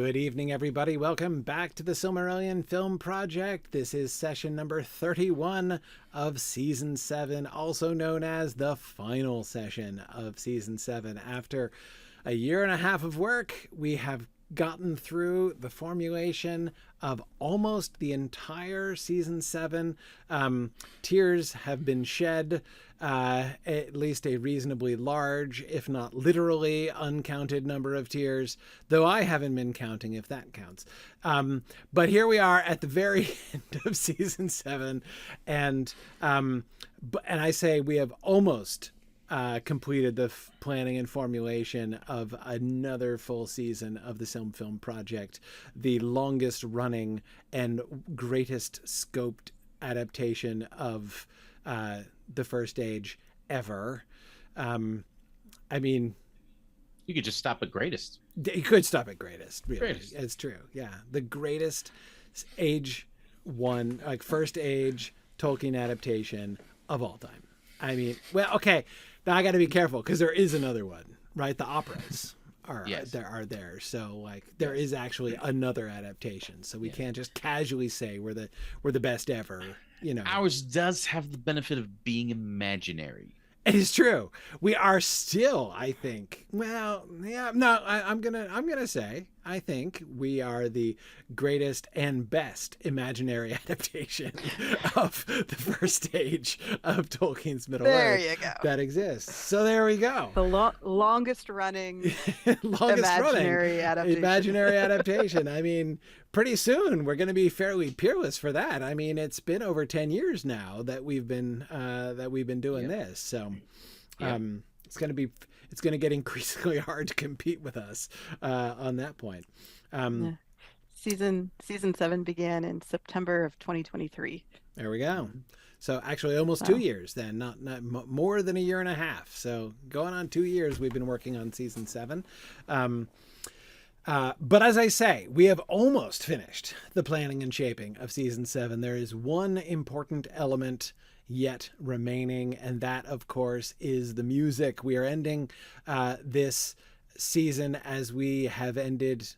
Good evening, everybody. Welcome back to the Silmarillion Film Project. This is session number 31 of Season 7, also known as the final session of Season 7. After a year and a half of work, we have gotten through the formulation of almost the entire Season 7. Tears have been shed, at least a reasonably large, if not literally uncounted number of tears, though I haven't been counting, if that counts. But here we are at the very end of Season 7, and I say we have almost completed the planning and formulation of another full season of the SilmFilm project, the longest running and greatest scoped adaptation of the First Age ever. I mean, you could just stop at greatest. You could stop at greatest. Really, greatest. It's true. Yeah, the greatest Age one, like First Age Tolkien adaptation of all time. I mean, well, okay. Now I got to be careful because there is another one, right? The operas are there, so like there is actually another adaptation. So we can't just casually say we're the best ever. You know, ours does have the benefit of being imaginary. It is true. We are still, I think. Well, yeah, no, I'm gonna say I think we are the greatest and best imaginary adaptation of the First Stage of Tolkien's Middle Earth that exists. So there we go. The longest running imaginary adaptation. I mean, pretty soon we're going to be fairly peerless for that. I mean, it's been over 10 years now that we've been doing this. So it's going to get increasingly hard to compete with us on that point. Season 7 began in September of 2023. There we go. So actually almost 2 years then, not more than a year and a half. So going on 2 years we've been working on Season 7. But as I say, we have almost finished the planning and shaping of Season 7. There is one important element yet remaining, and that, of course, is the music. We are ending this season as we have ended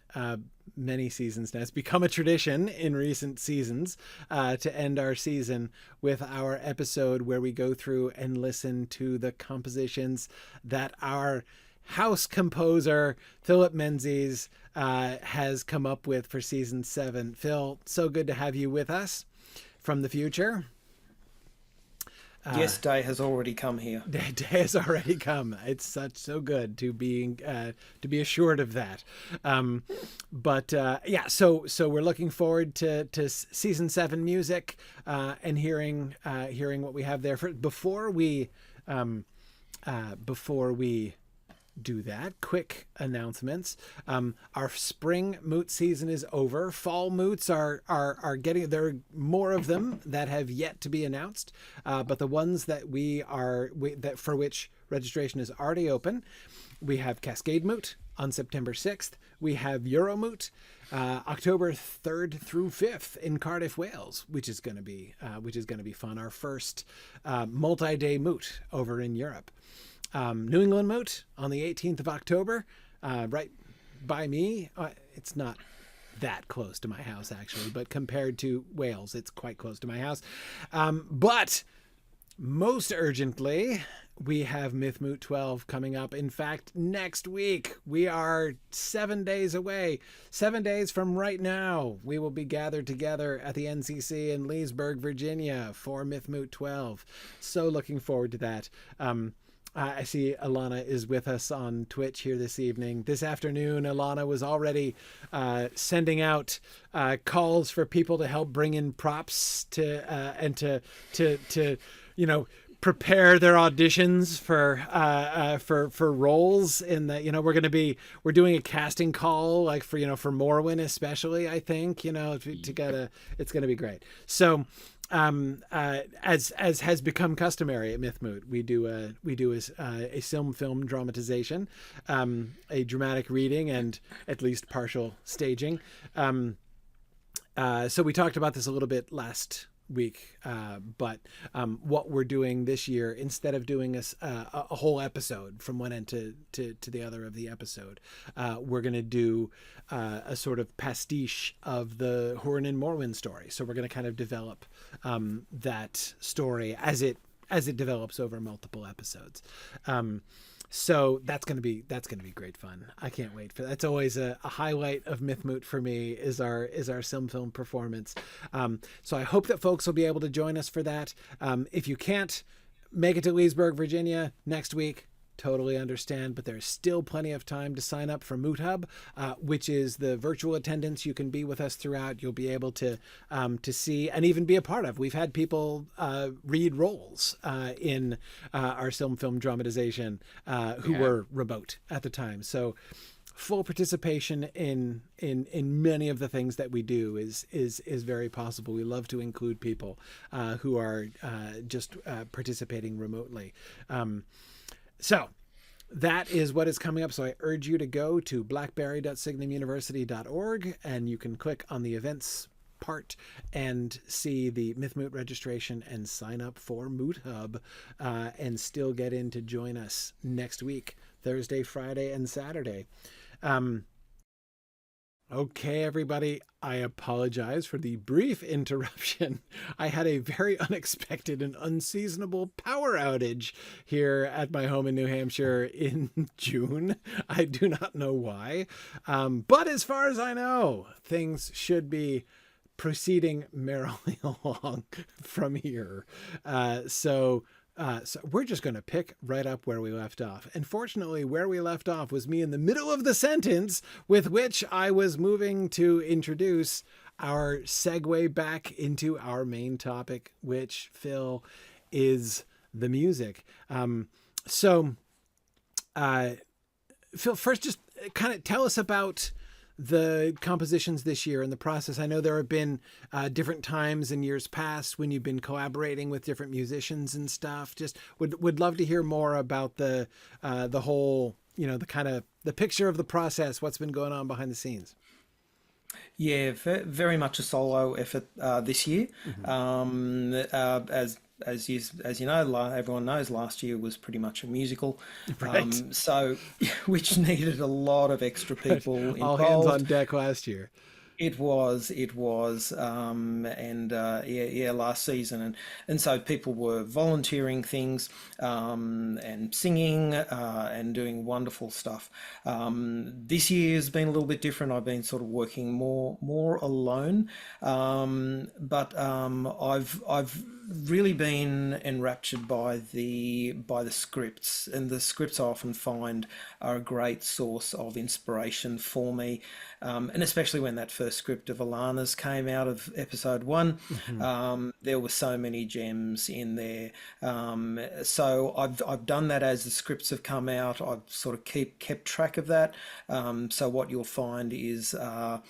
many seasons now. It's become a tradition in recent seasons to end our season with our episode where we go through and listen to the compositions that our house composer Phil Menzies has come up with for Season 7. Phil, so good to have you with us from the future. Yes, day has already come here. Day has already come. It's so good to be assured of that. So we're looking forward to Season 7 music and hearing what we have there. Before we do that, quick announcements. Our spring moot season is over. Fall moots are getting, there are more of them that have yet to be announced, but the ones that for which registration is already open, we have Cascade Moot on September 6th. We have Euromoot October 3rd through 5th in Cardiff, Wales, which is going to be fun. Our first multi-day moot over in Europe. New England Moot on the 18th of October, right by me. It's not that close to my house, actually, but compared to Wales, it's quite close to my house. But most urgently, we have Mythmoot 12 coming up. In fact, next week, we are 7 days away. 7 days from right now, we will be gathered together at the NCC in Leesburg, Virginia for Mythmoot 12. So looking forward to that. I see Alana is with us on Twitch here this evening. This afternoon, Alana was already sending out calls for people to help bring in props to prepare their auditions for roles in the, we're doing a casting call like for Morwen especially, I think, it's going to be great. So as has become customary at Mythmoot, we do a SilmFilm dramatization, a dramatic reading and at least partial staging. So we talked about this a little bit last week. But what we're doing this year, instead of doing a whole episode from one end to the other of the episode, we're going to do a sort of pastiche of the Hurin and Morwen story. So we're going to kind of develop that story as it develops over multiple episodes. So that's going to be great fun. I can't wait for that. That's always a highlight of Mythmoot for me is our SilmFilm performance. So I hope that folks will be able to join us for that. If you can't make it to Leesburg, Virginia next week, totally understand, but there's still plenty of time to sign up for Moot Hub, which is the virtual attendance. You can be with us throughout. You'll be able to see and even be a part of. We've had people read roles in our SilmFilm dramatization who were remote at the time. So full participation in many of the things that we do is very possible. We love to include people who are just participating remotely. So that is what is coming up. So I urge you to go to blackberry.signumuniversity.org and you can click on the events part and see the Mythmoot registration and sign up for Moot Hub and still get in to join us next week, Thursday, Friday, and Saturday. Okay, everybody, I apologize for the brief interruption. I had a very unexpected and unseasonable power outage here at my home in New Hampshire in June. I do not know why, but as far as I know, things should be proceeding merrily along from here. So we're just going to pick right up where we left off. And fortunately, where we left off was me in the middle of the sentence with which I was moving to introduce our segue back into our main topic, which, Phil, is the music. Phil, first just kind of tell us about the compositions this year and the process. I know there have been different times in years past when you've been collaborating with different musicians and stuff. Just would love to hear more about the whole, the kind of the picture of the process, what's been going on behind the scenes. Yeah, very much a solo effort this year. Mm-hmm. As you know, everyone knows last year was pretty much a musical, Right. so which needed a lot of extra people involved. All hands on deck last year. It was, last season, and so people were volunteering things, and singing, and doing wonderful stuff. This year's been a little bit different. I've been sort of working more alone, but I've really been enraptured by the scripts, and the scripts I often find are a great source of inspiration for me, and especially when that first script of Alana's came out of episode 1. Mm-hmm. There were so many gems in there, so I've done that as the scripts have come out. I've sort of kept track of that, so what you'll find is there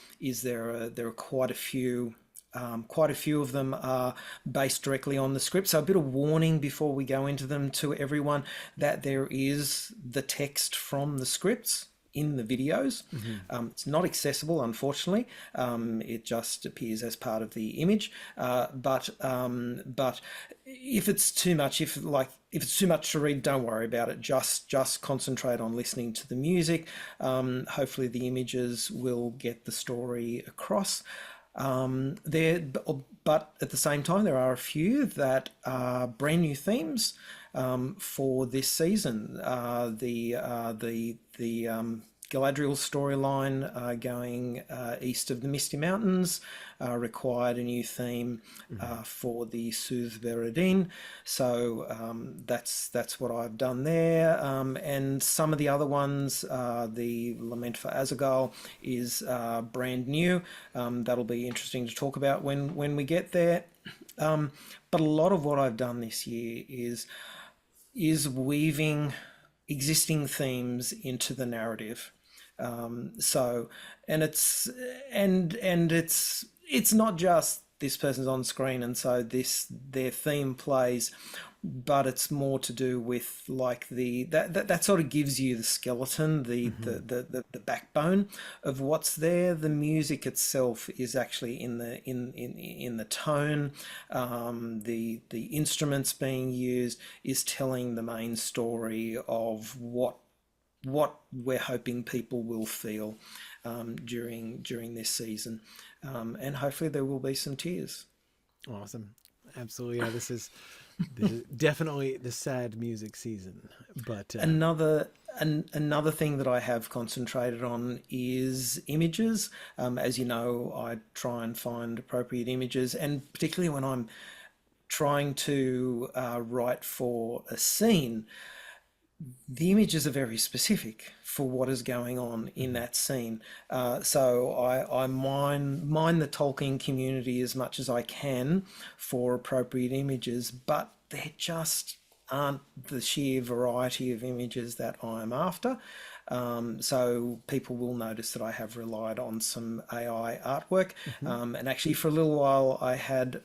are quite a few of them are based directly on the script. So a bit of warning before we go into them to everyone that there is the text from the scripts in the videos. Mm-hmm. It's not accessible, unfortunately. It just appears as part of the image. But if it's too much, if it's too much to read, don't worry about it. Just concentrate on listening to the music. Hopefully the images will get the story across. But at the same time, there are a few that are brand new themes for this season. The Galadriel storyline going east of the Misty Mountains required a new theme for the Soothe Veredin. So that's what I've done there. And some of the other ones, the Lament for Azaghal is brand new. That'll be interesting to talk about when we get there. But a lot of what I've done this year is weaving existing themes into the narrative. So, and it's not just this person's on screen and so their theme plays. but it's more to do with like that sort of gives you the skeleton, Hmm. the backbone of what's there. The music itself is actually in the tone. The instruments being used is telling the main story of what we're hoping people will feel during this season, and hopefully there will be some tears. Awesome. Absolutely. Yeah, this is definitely the sad music season. But Another thing that I have concentrated on is images. As you know, I try and find appropriate images, and particularly when I'm trying to write for a scene, the images are very specific for what is going on in mhm. that scene. So I mine the Tolkien community as much as I can for appropriate images, but there just aren't the sheer variety of images that I'm after. So people will notice that I have relied on some AI artwork. Mhm. And actually, for a little while, I had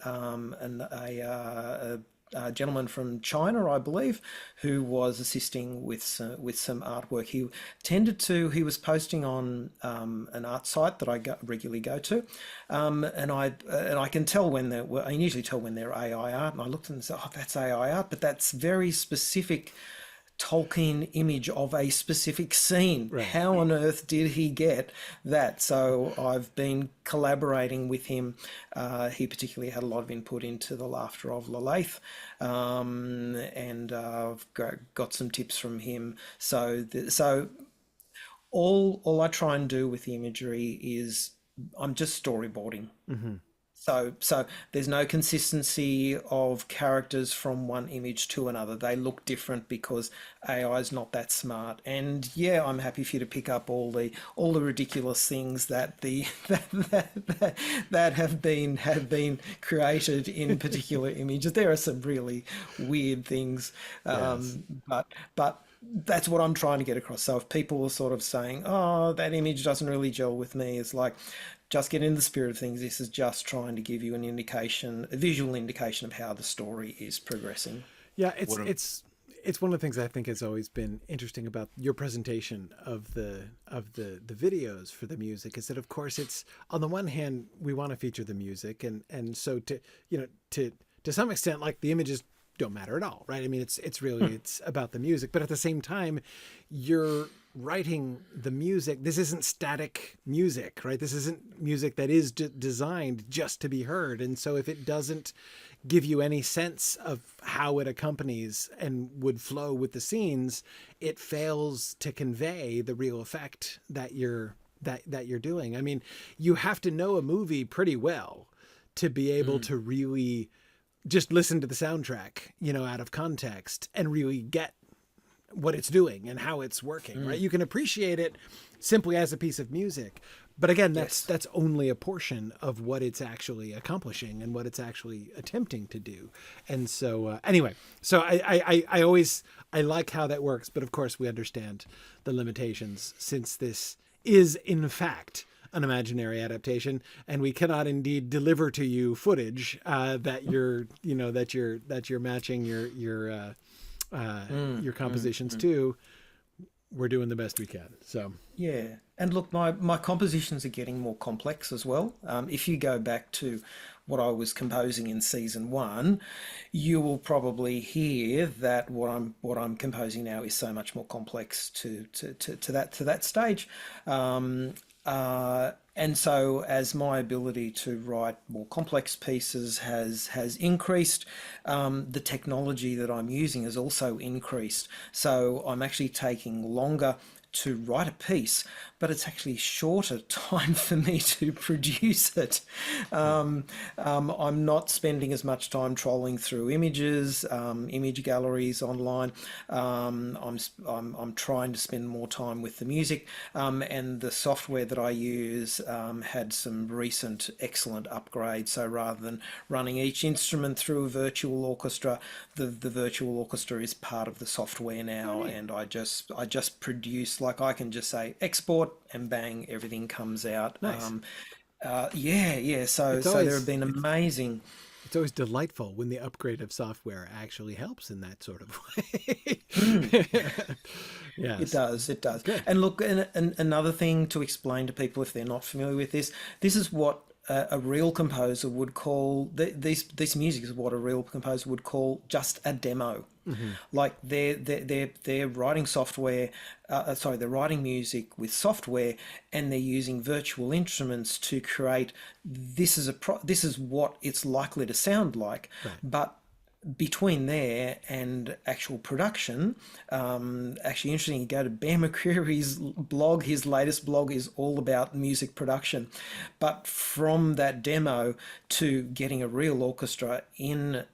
a gentleman from China, I believe, who was assisting with some artwork. He was posting on an art site that regularly go to, and I can tell when I usually tell when they're AI art, and I looked and said, oh, that's AI art, but that's very specific Tolkien image of a specific scene. Right. How on earth did he get that? So I've been collaborating with him. He particularly had a lot of input into the laughter of Lath, and I've got some tips from him. So all I try and do with the imagery is I'm just storyboarding. Hmm. So there's no consistency of characters from one image to another. They look different because AI is not that smart. And yeah, I'm happy for you to pick up all the ridiculous things that the that have been created in particular images. There are some really weird things, Yes. but that's what I'm trying to get across. So if people are sort of saying, "Oh, that image doesn't really gel with me," it's like, just get in the spirit of things. This is just trying to give you an indication, a visual indication of how the story is progressing. Yeah, What a, it's one of the things I think has always been interesting about your presentation of the videos for the music is that of course it's on the one hand we want to feature the music and so to to some extent like the images don't matter at all, right? I mean it's really it's about the music, but at the same time you're writing the music. This isn't static music, right? This isn't music that is designed just to be heard. And so if it doesn't give you any sense of how it accompanies and would flow with the scenes, it fails to convey the real effect that you're doing. I mean, you have to know a movie pretty well to be able Mm. to really just listen to the soundtrack, out of context and really get what it's doing and how it's working, right? Mm. You can appreciate it simply as a piece of music, but again, that's Yes. that's only a portion of what it's actually accomplishing and what it's actually attempting to do. And so, anyway, so I always I like how that works, but of course we understand the limitations since this is in fact an imaginary adaptation, and we cannot indeed deliver to you footage that you're matching your Mm. compositions too. We're doing the best we can. So Yeah, and look, my compositions are getting more complex as well. If you go back to what I was composing in season one, you will probably hear that what I'm composing now is so much more complex to that stage. And so, as my ability to write more complex pieces has increased, the technology that I'm using has also increased. So I'm actually taking longer to write a piece, but it's actually shorter time for me to produce it. I'm not spending as much time trolling through images, image galleries online. I'm trying to spend more time with the music, and the software that I use had some recent excellent upgrades. So rather than running each instrument through a virtual orchestra, the virtual orchestra is part of the software oh, now, neat. and I just produce, like, I can just say export and bang, everything comes out. Nice. Yeah, yeah. So It's so there have always been it's amazing. It's always delightful when the upgrade of software actually helps in that sort of way. Yes. It does. It does. Good. And look, and another thing to explain to people if they're not familiar with this, this is what a real composer would call this music is what a real composer would call just a demo. Like they're writing software, they're writing music with software, and they're using virtual instruments to create. This is what it's likely to sound like, but between there and actual production, actually interesting, you go to Bear McCreary's blog, his latest blog is all about music production. But from that demo to getting a real orchestra in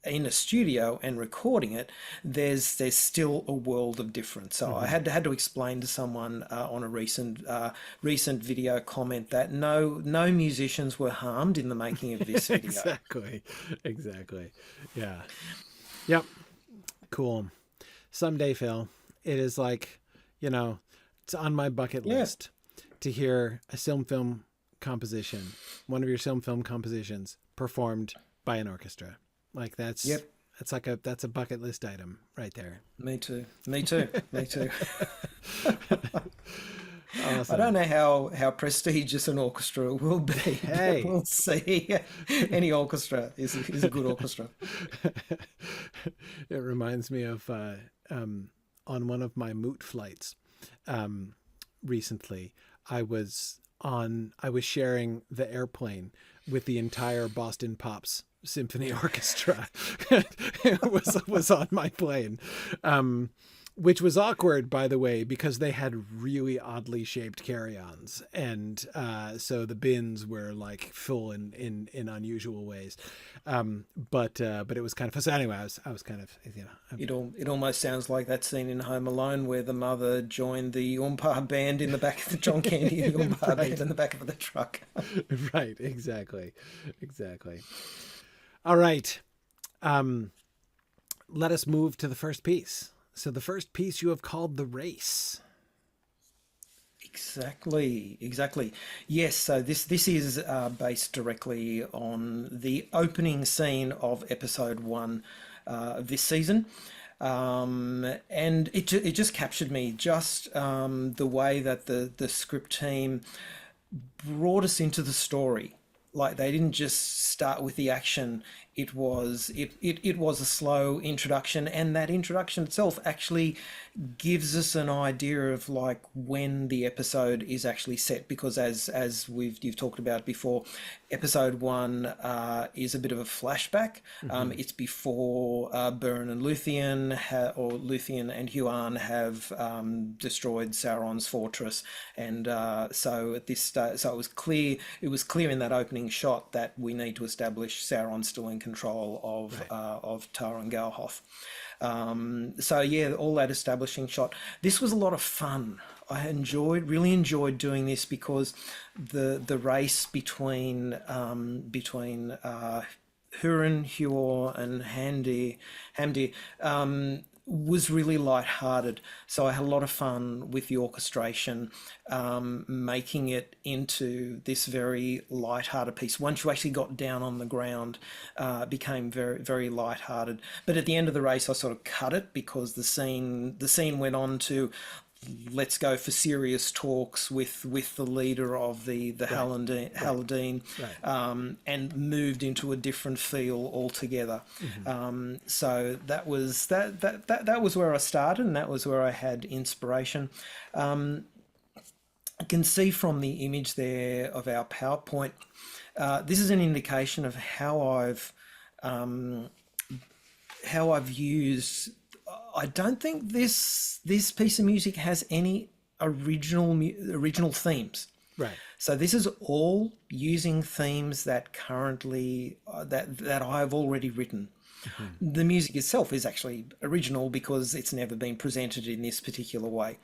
a studio and recording it, there's still a world of difference. So I had to explain to someone on a recent video comment that no musicians were harmed in the making of this video. Exactly. Yeah. Yep. Cool. Someday, Phil, it is like, it's on my bucket list to hear a SilmFilm composition, one of your SilmFilm compositions performed by an orchestra. Like that's that's a bucket list item right there. Me too. Awesome. I Awesome. don't know how prestigious an orchestra will be. Hey. We'll see. Any orchestra is a good orchestra. It reminds me of on one of my moot flights recently, I was sharing the airplane with the entire Boston Pops Symphony Orchestra. It was on my plane, which was awkward, by the way, because they had really oddly shaped carry-ons, and so the bins were like full in unusual ways. But it was kind of fun. So anyway, I was kind of It almost sounds like that scene in Home Alone where the mother joined the Oompa band in the back of the John Candy, the Oompa band in the back of the truck. Right, exactly. All right. Let us move to the first piece. So the first piece you have called The Race. Exactly. Yes, so this is based directly on the opening scene of episode 1 of this season. And it just captured me, just the way that the script team brought us into the story. Like they didn't just start with the action. It was a slow introduction, and that introduction itself actually gives us an idea of like when the episode is actually set, because as you've talked about before, episode 1 is a bit of a flashback. It's before Byrne and Luthien Luthien and Huan have destroyed Sauron's fortress, and so at this stage, so it was clear in that opening shot that we need to establish Sauron's still in control of Taron Galhoth. So yeah, all that establishing shot. This was a lot of fun. I really enjoyed doing this because the race between Huron, Huor, and Hamdir was really light-hearted. So I had a lot of fun with the orchestration, making it into this very light-hearted piece. Once you actually got down on the ground, it became very, very light-hearted. But at the end of the race, I sort of cut it because the scene went on to, let's go for serious talks with the leader of the Haladin, and moved into a different feel altogether. So that was that was where I started, and that was where I had inspiration. I can see from the image there of our PowerPoint, this is an indication of how I've used. I don't think this piece of music has any original themes. Right. So this is all using themes that currently that I've already written. The music itself is actually original because it's never been presented in this particular way.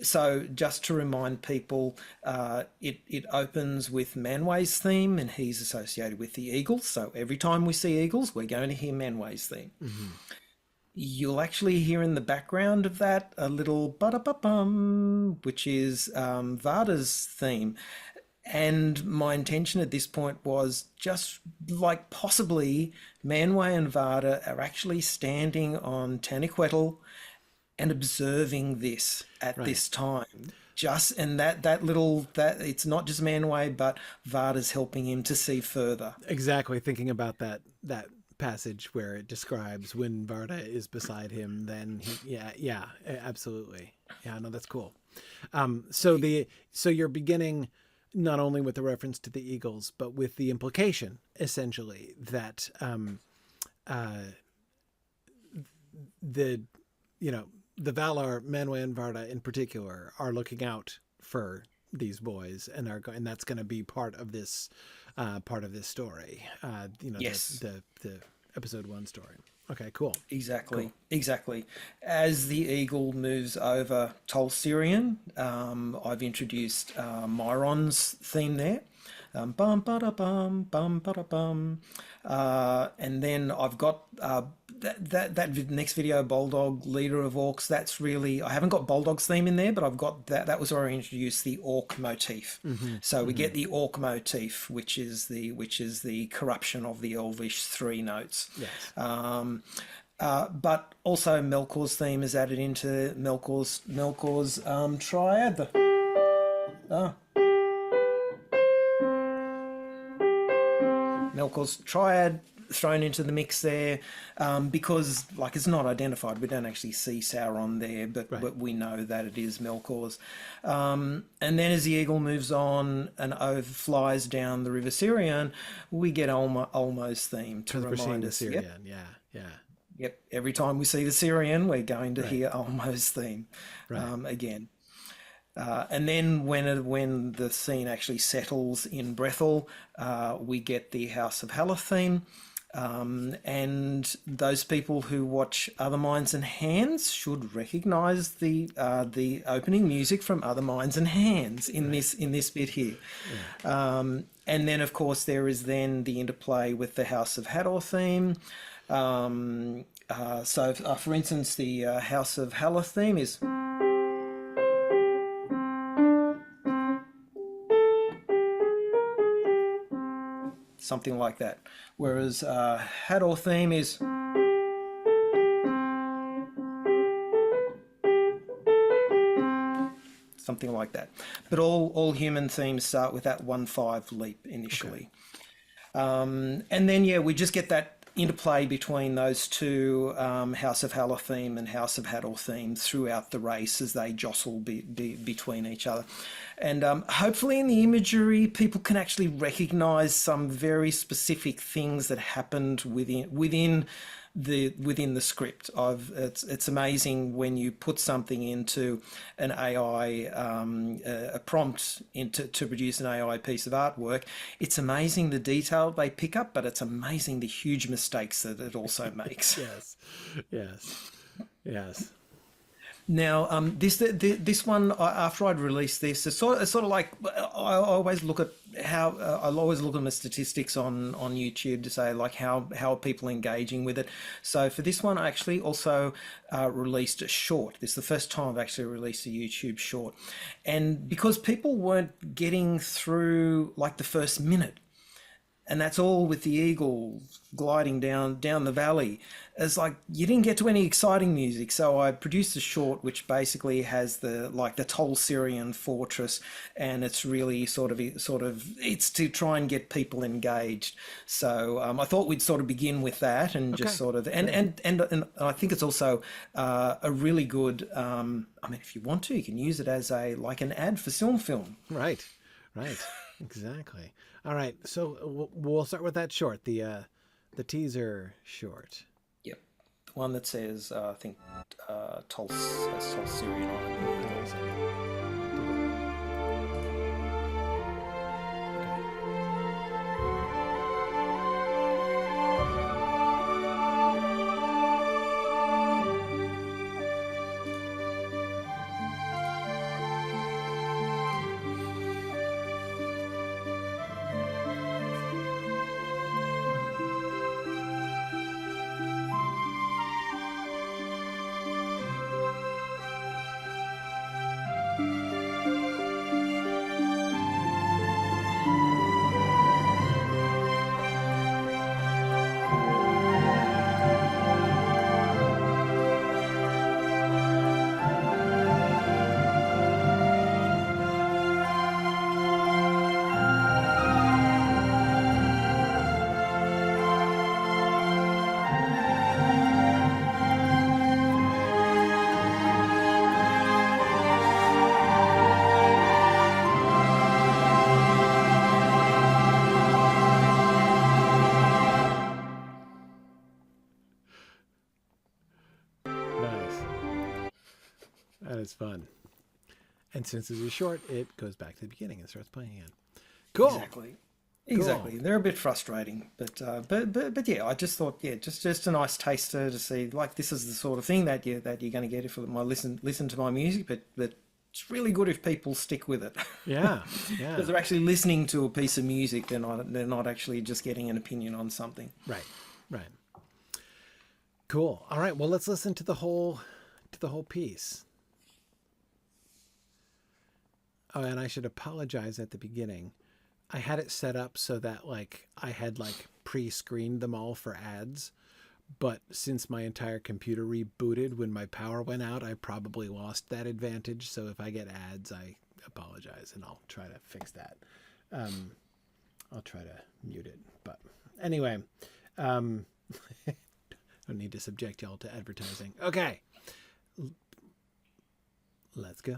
So just to remind people, it opens with Manway's theme, and he's associated with the eagles. So every time we see eagles, we're going to hear Manway's theme. You'll actually hear in the background of that a little ba-da-ba-bum, which is Varda's theme. And my intention at this point was just like possibly Manwë and Varda are actually standing on Taniquetil and observing this at this time. Just and that little that it's not just Manwë, but Varda's helping him to see further. Exactly. Thinking about that passage where it describes when Varda is beside him, then yeah, absolutely. Yeah, no, that's cool. So you're beginning not only with the reference to the eagles, but with the implication essentially that the Valar, Manwë and Varda in particular, are looking out for these boys and and that's going to be part of this story. Yes. The episode 1 story. Okay, cool. Exactly, cool. Exactly. As the eagle moves over Tol Sirion, I've introduced Myron's theme there. Bum ba da bum ba da bum, and then I've got that next video, Bulldog, Leader of Orcs. That's really, I haven't got Bulldog's theme in there, but I've got that. That was where I introduced the orc motif. So we get the orc motif, which is the corruption of the Elvish 3 notes. Yes. But also Melkor's theme is added into Melkor's triad. Melkor's triad thrown into the mix there, because like it's not identified. We don't actually see Sauron there, but we know that it is Melkor's. And then as the eagle moves on and flies down the River Sirion, we get Ulmo's theme to remind us. Sirion, yeah. Yep. Every time we see the Sirion, we're going to hear Ulmo's theme again. And then when the scene actually settles in Brethil, we get the House of Halath theme. And those people who watch Other Minds and Hands should recognise the opening music from Other Minds and Hands in this bit here. Yeah. And then of course there is then the interplay with the House of Hador theme. So for instance, the House of Halath theme is. Something like that. Whereas Hador theme is something like that. But all human themes start with that 1/5 leap initially. Okay. And then we just get that interplay between those two House of Halath theme and House of Hador theme throughout the race as they jostle between each other. And hopefully in the imagery, people can actually recognise some very specific things that happened within the script. It's amazing when you put something into an AI, a prompt to produce an AI piece of artwork. It's amazing the detail they pick up, but it's amazing the huge mistakes that it also makes. Yes. Now, this one, after I'd released this, it's sort of like I always look at I'll always look at my statistics on YouTube to say like how are people engaging with it. So for this one, I actually also released a short. This is the first time I've actually released a YouTube short, and because people weren't getting through like the first minute. And that's all with the eagle gliding down the valley. It's like you didn't get to any exciting music, so I produced a short which basically has the Tol Sirion fortress, and it's really sort of it's to try and get people engaged. So I thought we'd sort of begin with that and just sort of and I think it's also a really good. I mean, if you want to, you can use it as an ad for SilmFilm. Right. Exactly. All right, so we'll start with that short, the teaser short. Yep, the one that says I think Tol Sirion on it. That is fun. And since it is short, it goes back to the beginning and starts playing again. Cool. Exactly. They're a bit frustrating, but yeah, I just thought, yeah, just a nice taster to see, like, this is the sort of thing that you're going to get if I listen to my music, but it's really good if people stick with it. Yeah. Because they're actually listening to a piece of music. They're not actually just getting an opinion on something. Right. Cool. All right. Well, let's listen to the whole piece. Oh, and I should apologize at the beginning. I had it set up so that like I had like pre-screened them all for ads, but since my entire computer rebooted when my power went out, I probably lost that advantage. So if I get ads, I apologize, and I'll try to fix that. I'll try to mute it. But anyway, don't need to subject y'all to advertising. Okay, let's go.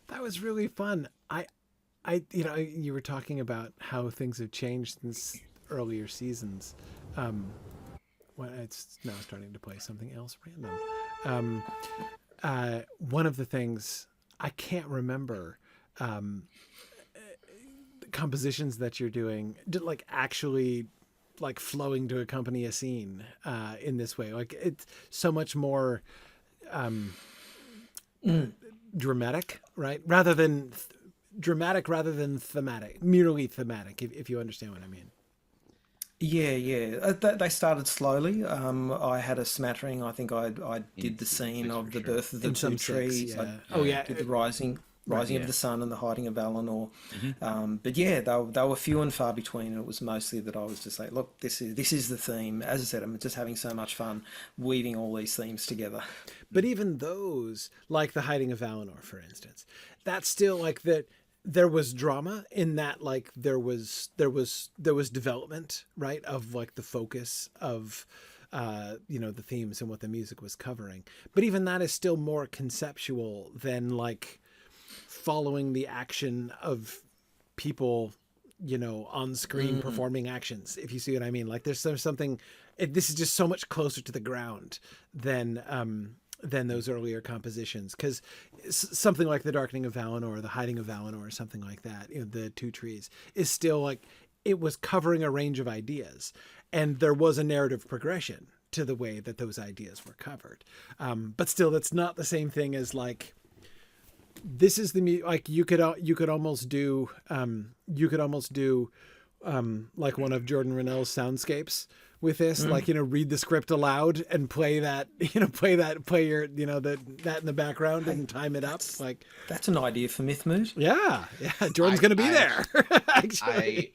That was really fun. You were talking about how things have changed since earlier seasons. When it's now starting to play something else random. One of the things I can't remember, compositions that you're doing, like actually like flowing to accompany a scene in this way. Like it's so much more dramatic, right? Dramatic rather than thematic, merely thematic, if you understand what I mean. Yeah, yeah. They started slowly. I had a smattering. I think I did the season scene 6 of for the sure. birth of the In two some six, trees. yeah. I Oh yeah, did the rising Right. of the sun and the hiding of Valinor. Mm-hmm. But yeah, they were few and far between. And it was mostly that I was just like, look, this is the theme. As I said, I'm just having so much fun weaving all these themes together. But even those, like the hiding of Valinor, for instance, that's still like that. There was drama in that, like there was development, right, of like the focus of the themes and what the music was covering. But even that is still more conceptual than like following the action of people, on screen performing actions, if you see what I mean. Like there's something, this is just so much closer to the ground than those earlier compositions, because something like the Darkening of Valinor or the Hiding of Valinor or something like that, the Two Trees, is still like, it was covering a range of ideas, and there was a narrative progression to the way that those ideas were covered. But still, that's not the same thing as like, this is the like you could almost do like one of Jordan Rennell's soundscapes with this, like, read the script aloud and play that, play your, that in the background and time it up. Like That's an idea for Mythmoot. yeah, Jordan's going to be there. I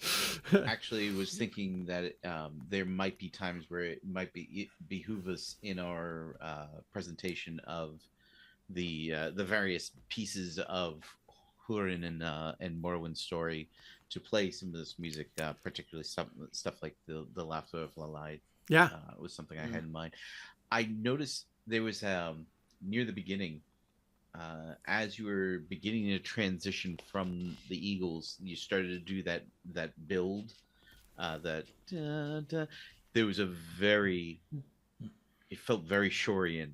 actually was thinking that there might be times where it might behoove us in our presentation of the various pieces of Húrin and Morwen's story to play some of this music, particularly stuff like the Laughter of Lalai. Yeah, Was something I had in mind. I noticed there was near the beginning, as you were beginning to transition from the Eagles, you started to do that build. That there was it felt very Shorian,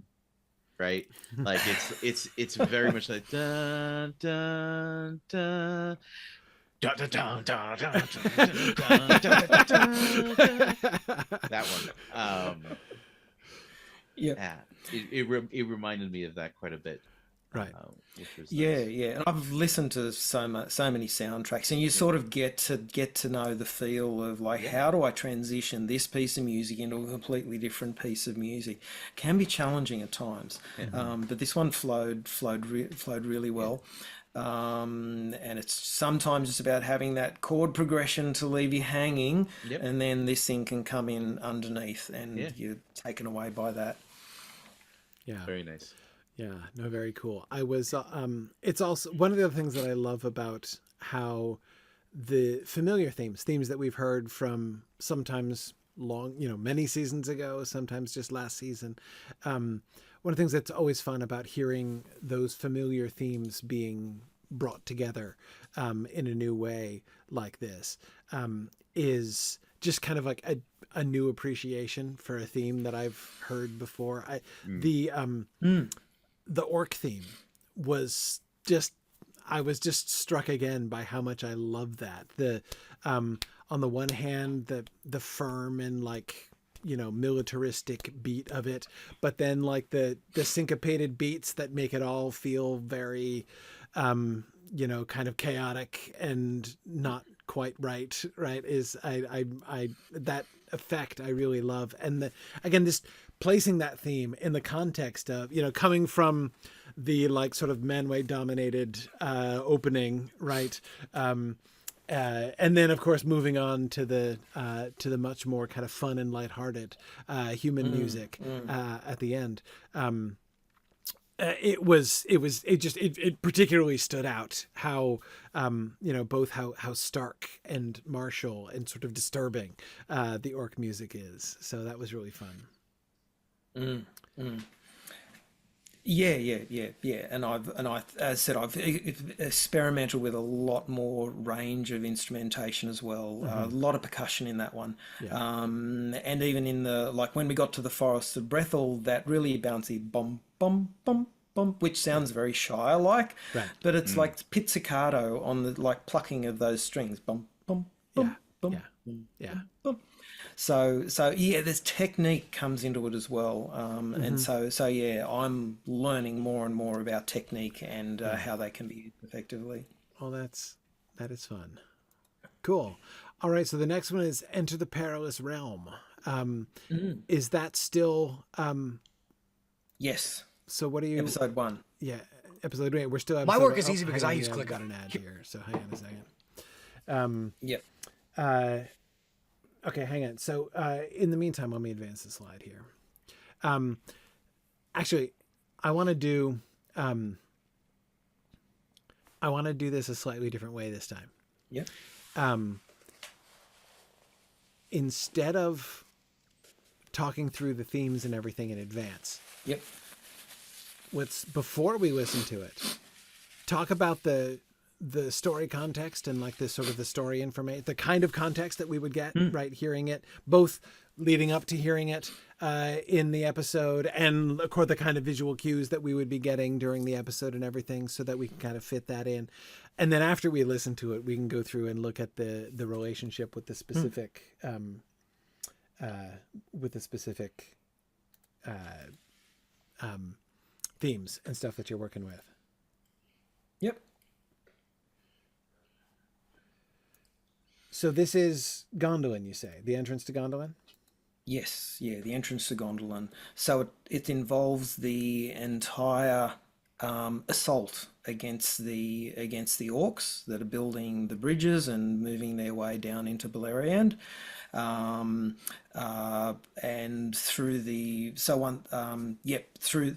right? Like it's very much like dun dun dun. That one. Yeah, it reminded me of that quite a bit. right. Which was Yeah, nice. yeah. And I've listened to so many soundtracks, and you sort of get to know the feel of like, how do I transition this piece of music into a completely different piece of music? Can be challenging at times, but this one flowed really well. And it's sometimes it's about having that chord progression to leave you hanging, Yep. and then this thing can come in underneath, and Yeah. you're taken away by that. Yeah. Very nice. Yeah, no, very cool. I was, it's also one of the other things that I love about how the familiar themes that we've heard from sometimes many seasons ago, sometimes just last season. One of the things that's always fun about hearing those familiar themes being brought together in a new way like this is just kind of like a new appreciation for a theme that I've heard before. The orc theme was just, I was just struck again by how much I love that. On the one hand, the firm and like, militaristic beat of it, but then like the syncopated beats that make it all feel very, kind of chaotic and not quite right is I that effect I really love. And again, this placing that theme in the context of, coming from the like sort of Manwë dominated opening, right? And then of course moving on to the much more kind of fun and lighthearted human music at the end. It particularly stood out how both how stark and martial and sort of disturbing the orc music is. So that was really fun. Yeah. And I, as I said, I've experimented with a lot more range of instrumentation as well. A lot of percussion in that one, and even in the like when we got to the Forest of Brethel, that really bouncy bum bum bum bum, which sounds very Shire like, Right. but it's like pizzicato on the like plucking of those strings, bum bum bum boom, Yeah. boom, Yeah. boom, boom. So yeah, there's technique comes into it as well, and so yeah, I'm learning more and more about technique and how they can be used effectively. Well, that is fun. Cool. All right. So the next one is Enter the Perilous Realm. Is that still? Yes, So what are you? episode 1. Yeah, episode 8. We're still. My Episode, work is easy because hang I on, use yeah, I've got Clicker. an ad here. So hang on a second. Yep. Okay, hang on. So in the meantime, let me advance the slide here. Actually, I want to do. I want to do this a slightly different way this time. Yep. Instead of talking through the themes and everything in advance, Yep. let's before we listen to it, talk about the story context and like this sort of the story information, the kind of context that we would get right hearing it, both leading up to hearing it in the episode and of course the kind of visual cues that we would be getting during the episode and everything, so that we can kind of fit that in. And then after we listen to it, we can go through and look at the relationship with the specific themes and stuff that you're working with. Yep. So this is Gondolin, you say? The entrance to Gondolin? Yes, yeah, the entrance to Gondolin. So it involves the entire assault against the orcs that are building the bridges and moving their way down into Beleriand, and through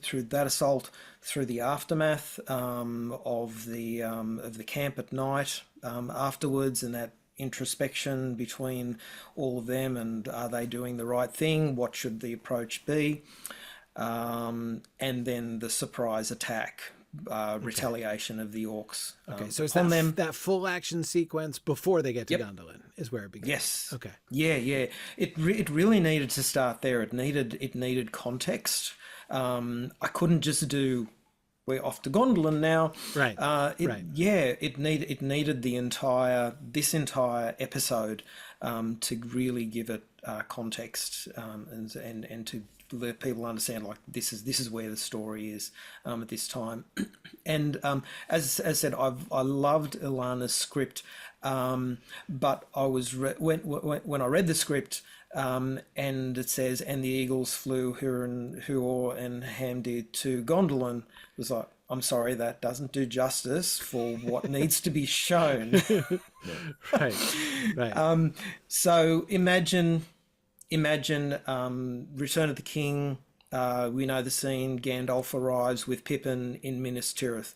through that assault, through the aftermath of the camp at night afterwards, and that introspection between all of them, and are they doing the right thing? What should the approach be? And then the surprise attack, retaliation of the orcs. Okay, so it's on that, them. that full action sequence before they get to Gondolin is where it begins. Yes. Okay. Yeah. It really needed to start there. It needed context. I couldn't just do, we're off to Gondolin now. Right. Right. Yeah. It needed this entire episode to really give it context, and to let people understand, like, this is where the story is at this time. And as said, I loved Ilana's script, but I was when I read the script, and it says, and the eagles flew Huor and Hamdir to Gondolin, it was like, I'm sorry, that doesn't do justice for what needs to be shown. Right. So imagine Return of the King. We know the scene. Gandalf arrives with Pippin in Minas Tirith.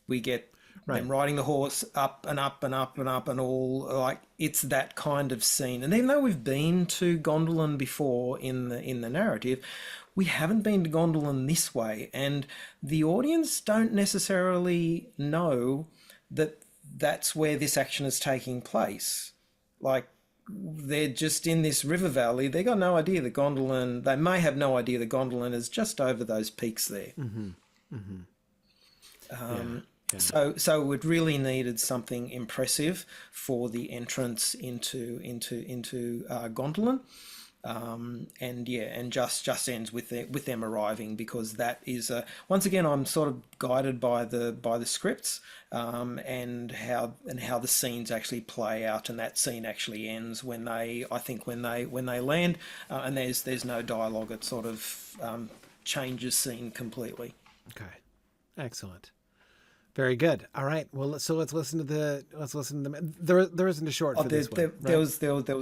We get them riding the horse up and up and up and up, and all, like, it's that kind of scene. And even though we've been to Gondolin before in the narrative, we haven't been to Gondolin this way, and the audience don't necessarily know that that's where this action is taking place. Like, they're just in this river valley. They got no idea that Gondolin. They may have no idea that Gondolin is just over those peaks there. So it really needed something impressive for the entrance into Gondolin, and just ends with them arriving, because that is once again, I'm sort of guided by the scripts, and how the scenes actually play out, and that scene actually ends when they land, and there's no dialogue. It sort of changes scene completely. Okay. Excellent. Very good. All right. Well, let's listen to the. There isn't a short for this one. There was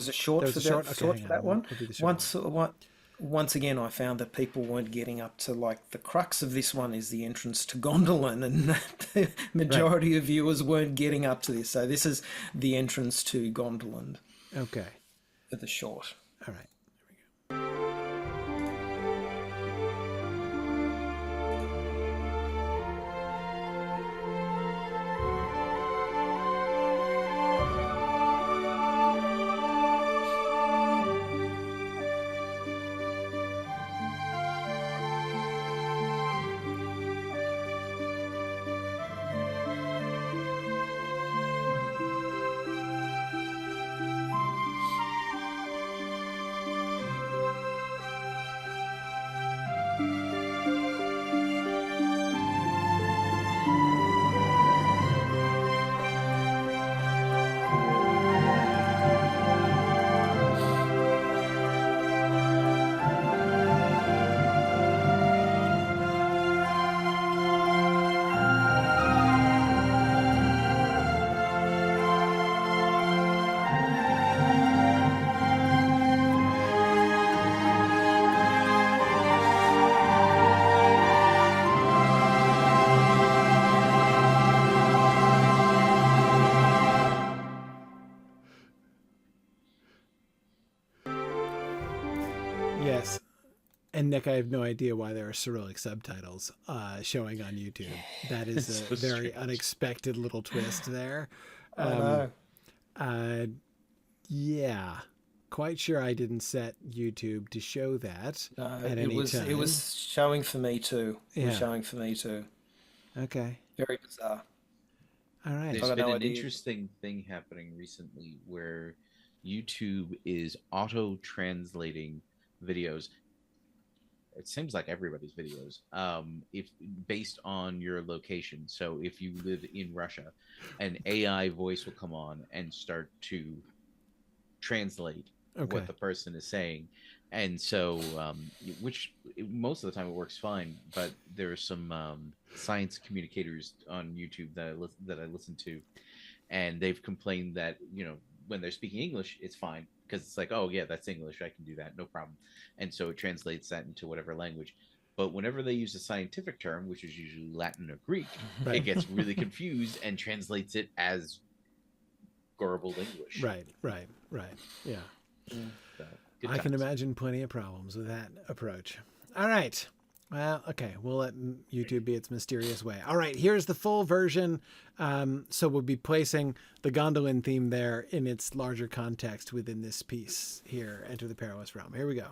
a short for that one. We'll do the short Once again, I found that people weren't getting up to, like, the crux of this one is the entrance to Gondolin, and the majority of viewers weren't getting up to this. So this is the entrance to Gondolin. Okay. For the short. All right. Yes. And Nick, I have no idea why there are Cyrillic subtitles showing on YouTube. That is a So very strange. unexpected little twist there. I know. Uh, yeah, quite sure I didn't set YouTube to show that No, at any time. it was showing for me too. It was Yeah. showing for me too. Okay. Very bizarre. All right. There's got been no an idea. interesting thing happening recently where YouTube is auto translating videos. It seems like everybody's videos, if based on your location. So if you live in Russia, an AI voice will come on and start to translate Okay. what the person is saying, and so which most of the time it works fine. But there are some science communicators on YouTube that I listen to, and they've complained that when they're speaking English, it's fine because it's like, oh yeah, that's English, I can do that, no problem, and so it translates that into whatever language. But whenever they use a scientific term, which is usually Latin or Greek, Right. it gets really confused and translates it as garbled English. Right. Yeah. So, good I can times. imagine plenty of problems with that approach. All right. Well, okay. We'll let YouTube be its mysterious way. All right. Here's the full version. So we'll be placing the Gondolin theme there in its larger context within this piece here, Enter the Perilous Realm. Here we go.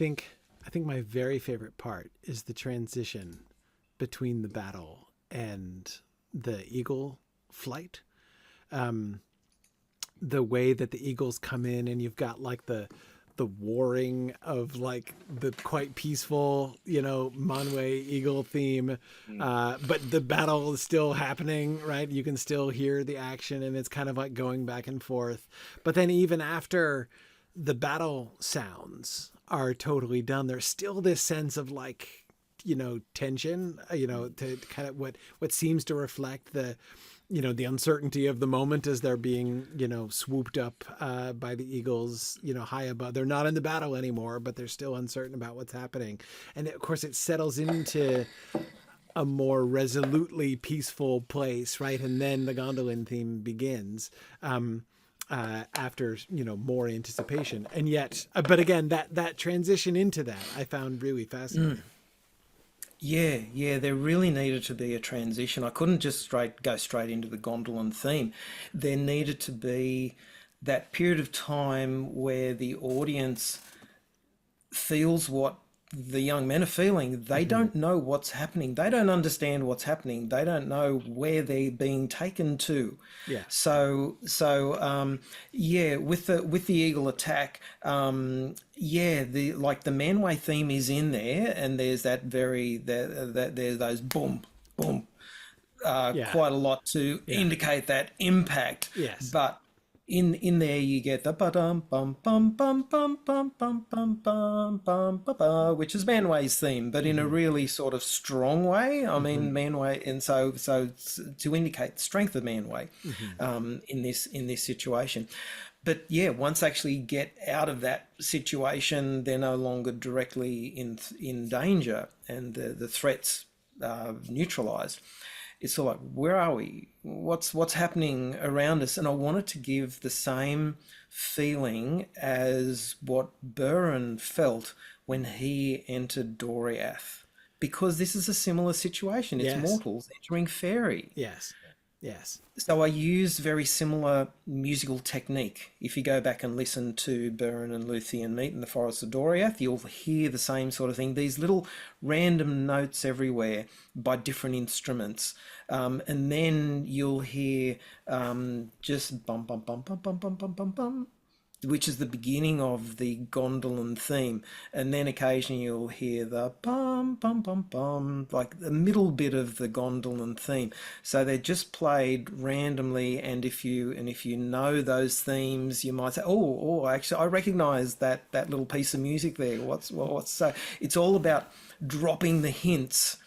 think my very favorite part is the transition between the battle and the eagle flight. The way that the eagles come in, and you've got like the warring of like the quite peaceful, Manwë eagle theme, but the battle is still happening, right? You can still hear the action, and it's kind of like going back and forth. But then even after the battle sounds are totally done, there's still this sense of like, tension, to kind of what seems to reflect the uncertainty of the moment as they're being, swooped up by the eagles, high above. They're not in the battle anymore, but they're still uncertain about what's happening. And of course it settles into a more resolutely peaceful place, right? And then the Gondolin theme begins after, more anticipation. And yet, but again, that transition into that I found really fascinating. Yeah, there really needed to be a transition. I couldn't just go straight into the Gondolin theme. There needed to be that period of time where the audience feels what the young men are feeling. They don't know what's happening. They don't understand what's happening. They don't know where they're being taken to. Yeah. So with the eagle attack, the Manwë theme is in there, and there's there's those boom, boom, quite a lot to indicate that impact. Yes. But in there you get the ba-dum bum bum bum bum bum bum bum bum bum ba ba, which is Manwë's theme, but in a really sort of strong way. I mean, Manwë, and so to indicate the strength of Manwë in this situation. But yeah, once actually get out of that situation, they're no longer directly in danger, and the threats neutralized. It's sort of like, where are we? What's happening around us? And I wanted to give the same feeling as what Beren felt when he entered Doriath, because this is a similar situation. It's mortals entering fairy. Yes. So I use very similar musical technique. If you go back and listen to Beren and Luthien meet in the Forest of Doriath, you'll hear the same sort of thing. These little random notes everywhere by different instruments. And then you'll hear just bum, bum, bum, bum, bum, bum, bum, bum, bum, which is the beginning of the Gondolin theme. And then occasionally you'll hear the bum, bum, bum, bum, like the middle bit of the Gondolin theme. So they're just played randomly, and if you know those themes, you might say, actually I recognize that little piece of music there. What's so it's all about dropping the hints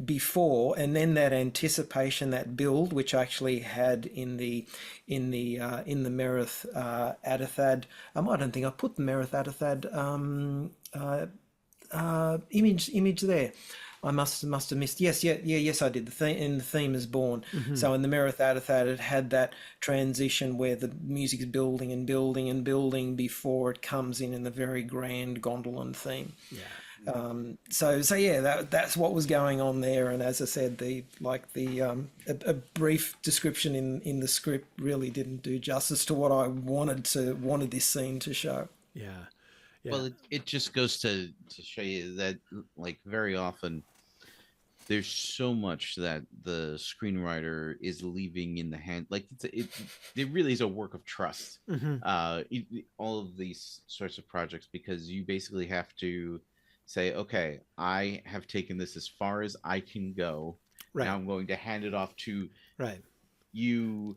before, and then that anticipation, that build, which I actually had in the Merith Adathad. I don't think I put the Merith Adathad image there. I must have missed. Yes, I did. The theme is born. So in the Merith Adathad, it had that transition where the music is building and building and building before it comes in the very grand Gondolin theme. Yeah. That's what was going on there. And as I said, a brief description in the script really didn't do justice to what I wanted this scene to show. Yeah. Well, it just goes to show you that, like, very often there's so much that the screenwriter is leaving in the hand. Like, it really is a work of trust. All of these sorts of projects, because you basically have to say, okay, I have taken this as far as I can go. Right. Now I'm going to hand it off to you,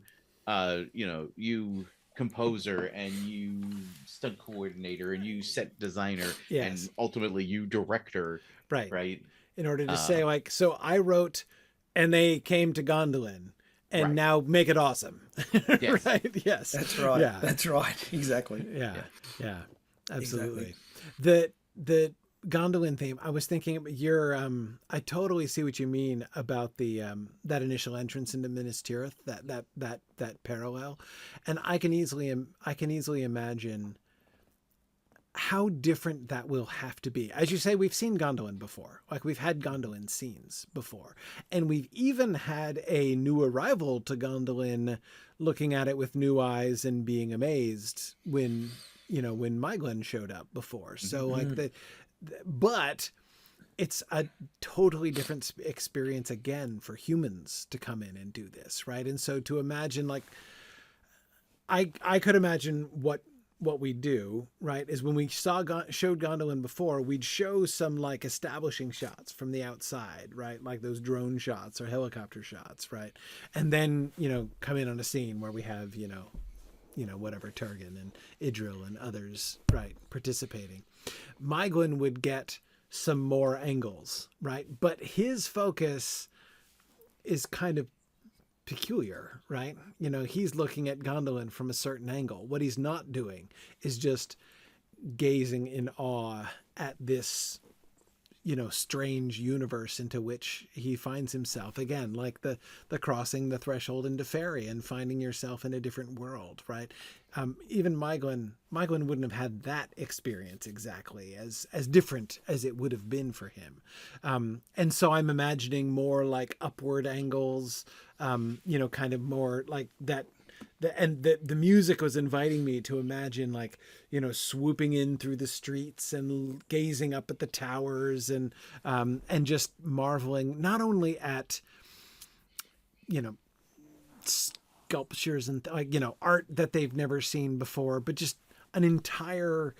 you composer, and you stunt coordinator, and you set designer, and ultimately you director. Right. In order to say, like, so I wrote, and they came to Gondolin, and now make it awesome. Yes. Right. Yes. That's right. Yeah. That's right. Exactly. Yeah. Absolutely. Exactly. The Gondolin theme, I was thinking I totally see what you mean about the that initial entrance into Minas Tirith, that parallel, and I can easily imagine how different that will have to be. As you say, we've seen Gondolin before, like we've had Gondolin scenes before, and we've even had a new arrival to Gondolin looking at it with new eyes and being amazed when Myglen showed up before. So like but it's a totally different experience again for humans to come in and do this, right? And so to imagine, like, I could imagine what we do, right, is when we showed Gondolin before, we'd show some like establishing shots from the outside, right, like those drone shots or helicopter shots, right, and then come in on a scene where we have whatever Turgan and Idril and others, right, participating. Myglin would get some more angles, right, but his focus is kind of peculiar, right? He's looking at Gondolin from a certain angle. What he's not doing is just gazing in awe at this, strange universe into which he finds himself. Again, like the crossing the threshold into fairy and finding yourself in a different world, right? Even Myglin wouldn't have had that experience exactly as different as it would have been for him. And so I'm imagining more like upward angles, kind of more like that. The music was inviting me to imagine, like, swooping in through the streets and gazing up at the towers and just marveling not only at, sculptures and art that they've never seen before, but just an entire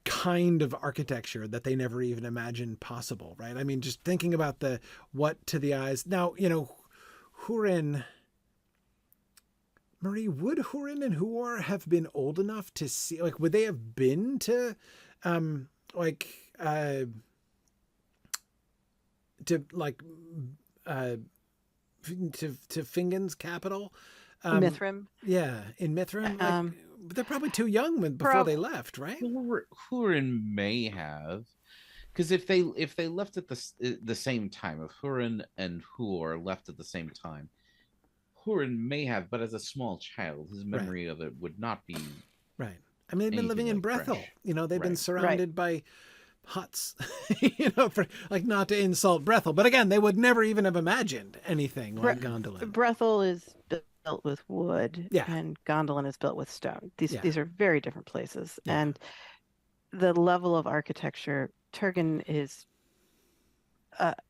kind of architecture that they never even imagined possible, right? I mean, just thinking about what to the eyes now, Hurin. Marie, would Hurin and Huor have been old enough to see, like, would they have been to, to Fingon's capital? Mithrim. Yeah, in Mithrim. Like, they're probably too young before they left, right? Hurin may have, because if they left at the same time, if Hurin and Huor left at the same time, Hurin may have, but as a small child, his memory of it would not be right. I mean, they've been living in Brethil. Fresh. They've been surrounded by huts. For, like, not to insult Brethil, but again, they would never even have imagined anything like Gondolin. Brethil is built with wood, yeah, and Gondolin is built with stone. These are very different places, yeah. and the level of architecture, Turgan is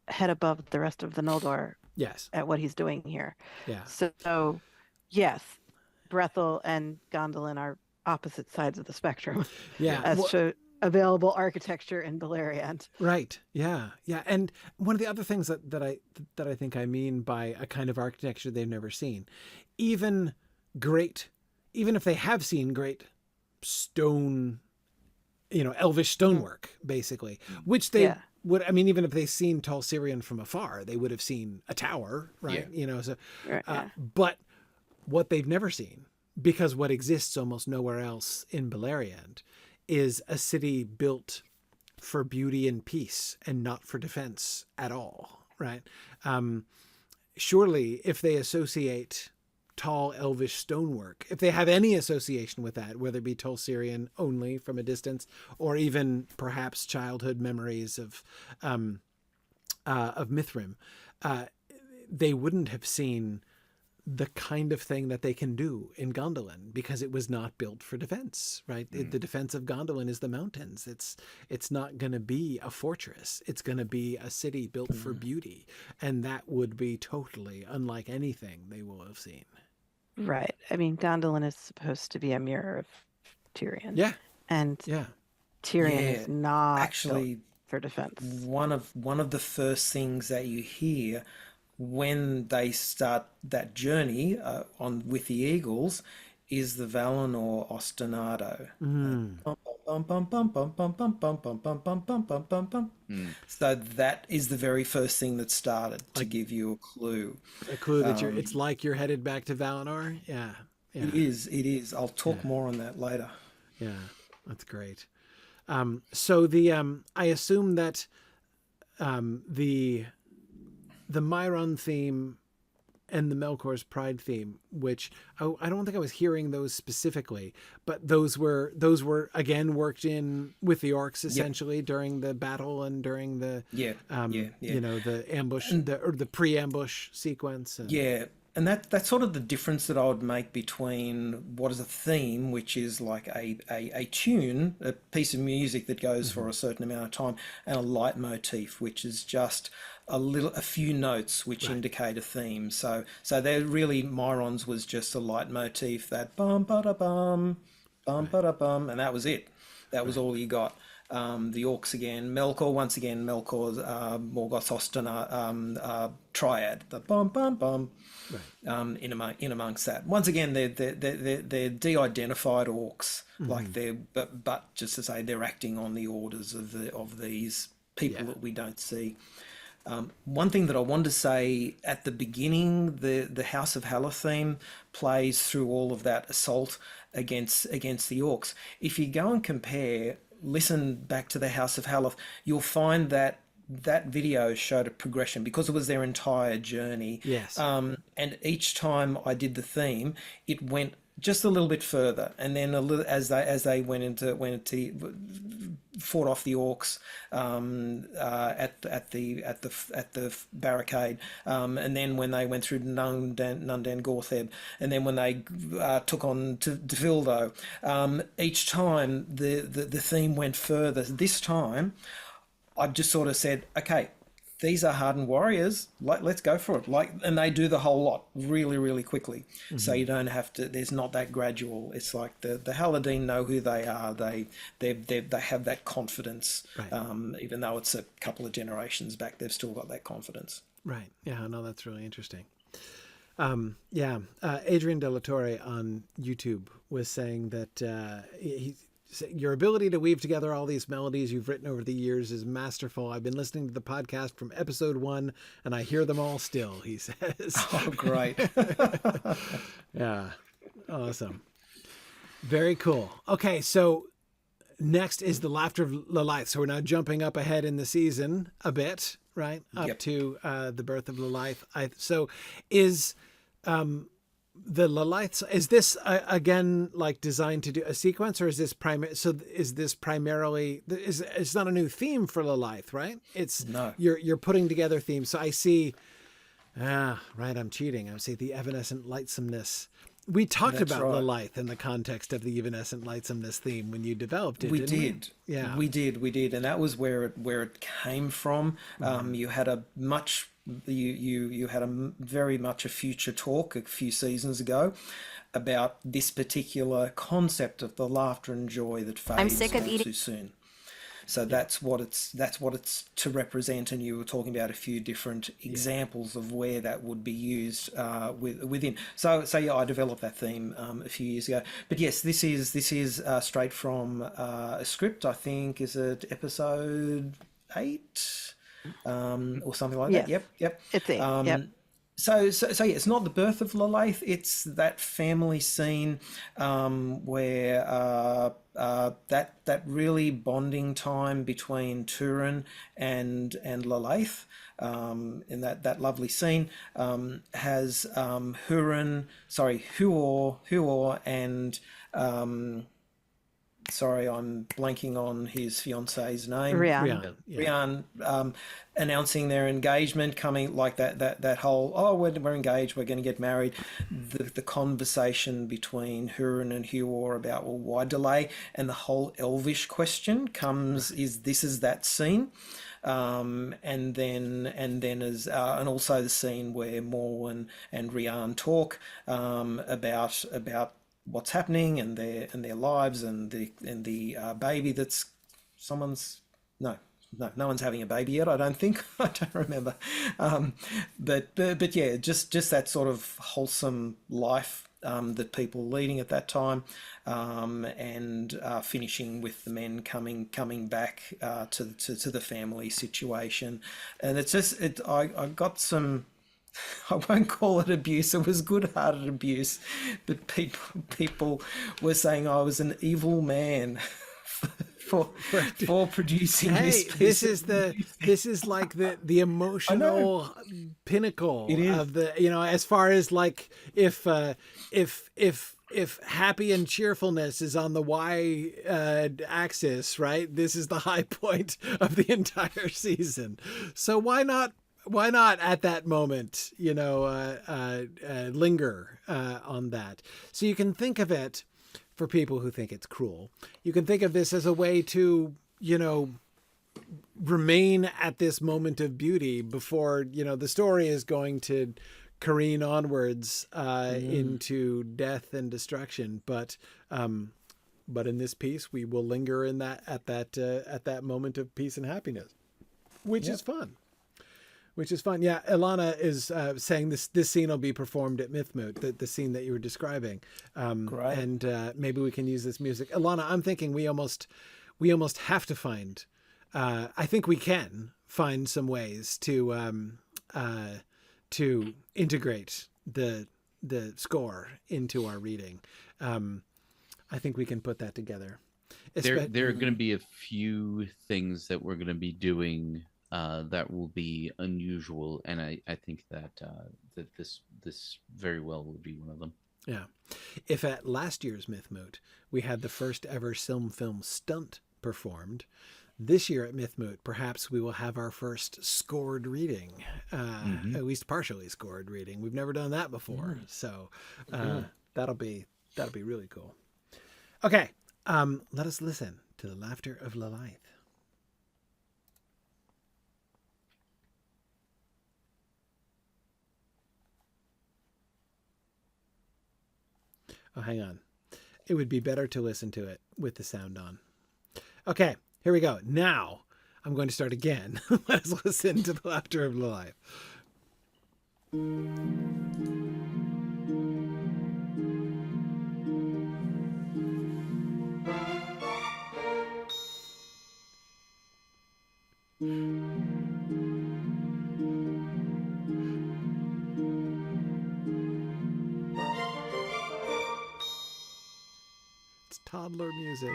head above the rest of the Noldor. Yes. At what he's doing here. Yeah. So yes, Brethil and Gondolin are opposite sides of the spectrum. Yeah. As to available architecture in Beleriand. Right. Yeah. Yeah. And one of the other things that I think I mean by a kind of architecture they've never seen, even if they have seen great stone, elvish stonework, basically, which they would, I mean, even if they've seen Tall Syrian from afar, they would have seen a tower, right? Yeah. But what they've never seen, because what exists almost nowhere else in Beleriand, is a city built for beauty and peace and not for defense at all, right? Surely if they associate tall elvish stonework, if they have any association with that, whether it be Tall Syrian only from a distance, or even perhaps childhood memories of Mithrim, they wouldn't have seen the kind of thing that they can do in Gondolin, because it was not built for defense, right? The defense of Gondolin is the mountains. It's not going to be a fortress. It's going to be a city built for beauty, and that would be totally unlike anything they will have seen. Right. I mean, Gondolin is supposed to be a mirror of Tyrion. Yeah. And Tyrion is not actually built for defense. One of the first things that you hear when they start that journey with the Eagles is the Valinor Ostinado. So that is the very first thing that started to give you a clue. A clue that it's like you're headed back to Valinor. Yeah. It is. I'll talk more on that later. Yeah, that's great. So I assume that the Myron theme and the Melkor's Pride theme, which I don't think I was hearing those specifically, but those were again worked in with the orcs essentially during the battle and during the the ambush, the pre-ambush sequence. and that's sort of the difference that I would make between what is a theme, which is like a tune, a piece of music that goes for a certain amount of time, and a leitmotif, which is just a few notes which indicate a theme. So they're really, Myron's was just a leitmotif, that bum ba da bum, bum ba da bum, and that was it. That was all you got. The orcs again, Melkor once again, Melkor's Morgoth Ostana triad, the bum bum bum. In amongst that, once again, they're de-identified orcs, like but just to say they're acting on the orders of these people that we don't see. One thing that I wanted to say at the beginning, the House of Halla theme plays through all of that assault against the orcs. If you go and listen back to the House of Halla, you'll find that video showed a progression because it was their entire journey. Yes. And each time I did the theme, it went just a little bit further, and then a little as they went into fought off the orcs at the barricade, and then when they went through Nundan Gortheb, and then when they took on to Devildo, each time the theme went further. This time, I've just sort of said, okay, these are hardened warriors. Let's go for it. And they do the whole lot really, really quickly. So you don't have to. There's not that gradual. It's like the Haladin know who they are. They have that confidence. Even though it's a couple of generations back, they've still got that confidence. Right. Yeah. No, that's really interesting. Adrian De La Torre on YouTube was saying that your ability to weave together all these melodies you've written over the years is masterful. I've been listening to the podcast from episode 1 and I hear them all still, he says. Oh, great. Yeah. Awesome. Very cool. Okay. So next is the Laughter of Lilith. So we're now jumping up ahead in the season a bit, right? Up to the birth of Lilith. So is, the Lilith, is this again like designed to do a sequence, or is this primarily it's not a new theme for Lilith, right? It's no, you're putting together themes. So I see I'm cheating. I see the evanescent lightsomeness. We talked about Lilith in the context of the evanescent lightsomeness theme when you developed it. We did. Yeah, we did, and that was where it came from. You had a much. You had very much a future talk a few seasons ago about this particular concept of the laughter and joy that fades too soon. So that's what it's to represent, and you were talking about a few different examples of where that would be used within. So I developed that theme a few years ago. But yes, this is straight from a script. I think is it episode 8. Or something like that. Yep. It's 8. Yep. So yeah, it's not the birth of Lilith. It's that family scene where that really bonding time between Turin and Lilith, in that lovely scene, has Huor and sorry, I'm blanking on his fiance's name. Rian. Announcing their engagement, coming like that whole, we're engaged, we're going to get married. The conversation between Huron and Huor about, well, why delay? And the whole elvish question comes, is that scene? And then as and also the scene where Morwen and Rian talk about what's happening and their lives and the baby that's no one's having a baby yet, I don't think. I don't remember. But yeah, just that sort of wholesome life that people were leading at that time, and finishing with the men coming back to the family situation. And it's just I got some, I won't call it abuse. It was good-hearted abuse, but people were saying I was an evil man for producing this piece. This is like the emotional pinnacle of the, as far as like if happy and cheerfulness is on the Y axis, right? This is the high point of the entire season. So why not why not at that moment, linger on that? So you can think of it, for people who think it's cruel, you can think of this as a way to, remain at this moment of beauty before, the story is going to careen onwards into death and destruction. But in this piece, we will linger in that at that moment of peace and happiness, which is fun. Yeah, Ilana is saying this scene will be performed at Mythmoot, the scene that you were describing. Great. And maybe we can use this music. Ilana, I'm thinking we almost have to find. I think we can find some ways to integrate the score into our reading. I think we can put that together. There are going to be a few things that we're going to be doing that will be unusual, and I think that this very well will be one of them. Yeah. If at last year's Mythmoot we had the first ever SilmFilm stunt performed, this year at Mythmoot perhaps we will have our first scored reading, at least partially scored reading. We've never done that before, so that'll be really cool. Okay, let us listen to the laughter of Lath. Oh, hang on. It would be better to listen to it with the sound on. Okay, here we go. Now, I'm going to start again. Let's listen to the laughter of Lath. It's toddler music.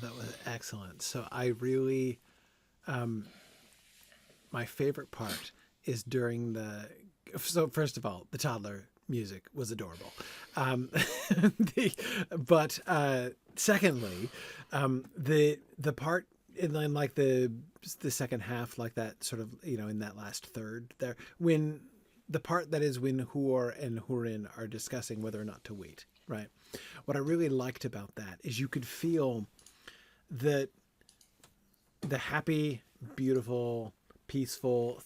That was excellent. So I really, my favorite part is during the. So first of all, the toddler music was adorable, but secondly, the part in like the second half, like that sort of in that last third there, when the part that is when Huor and Hurin are discussing whether or not to wait. Right. What I really liked about that is you could feel that the happy, beautiful, peaceful,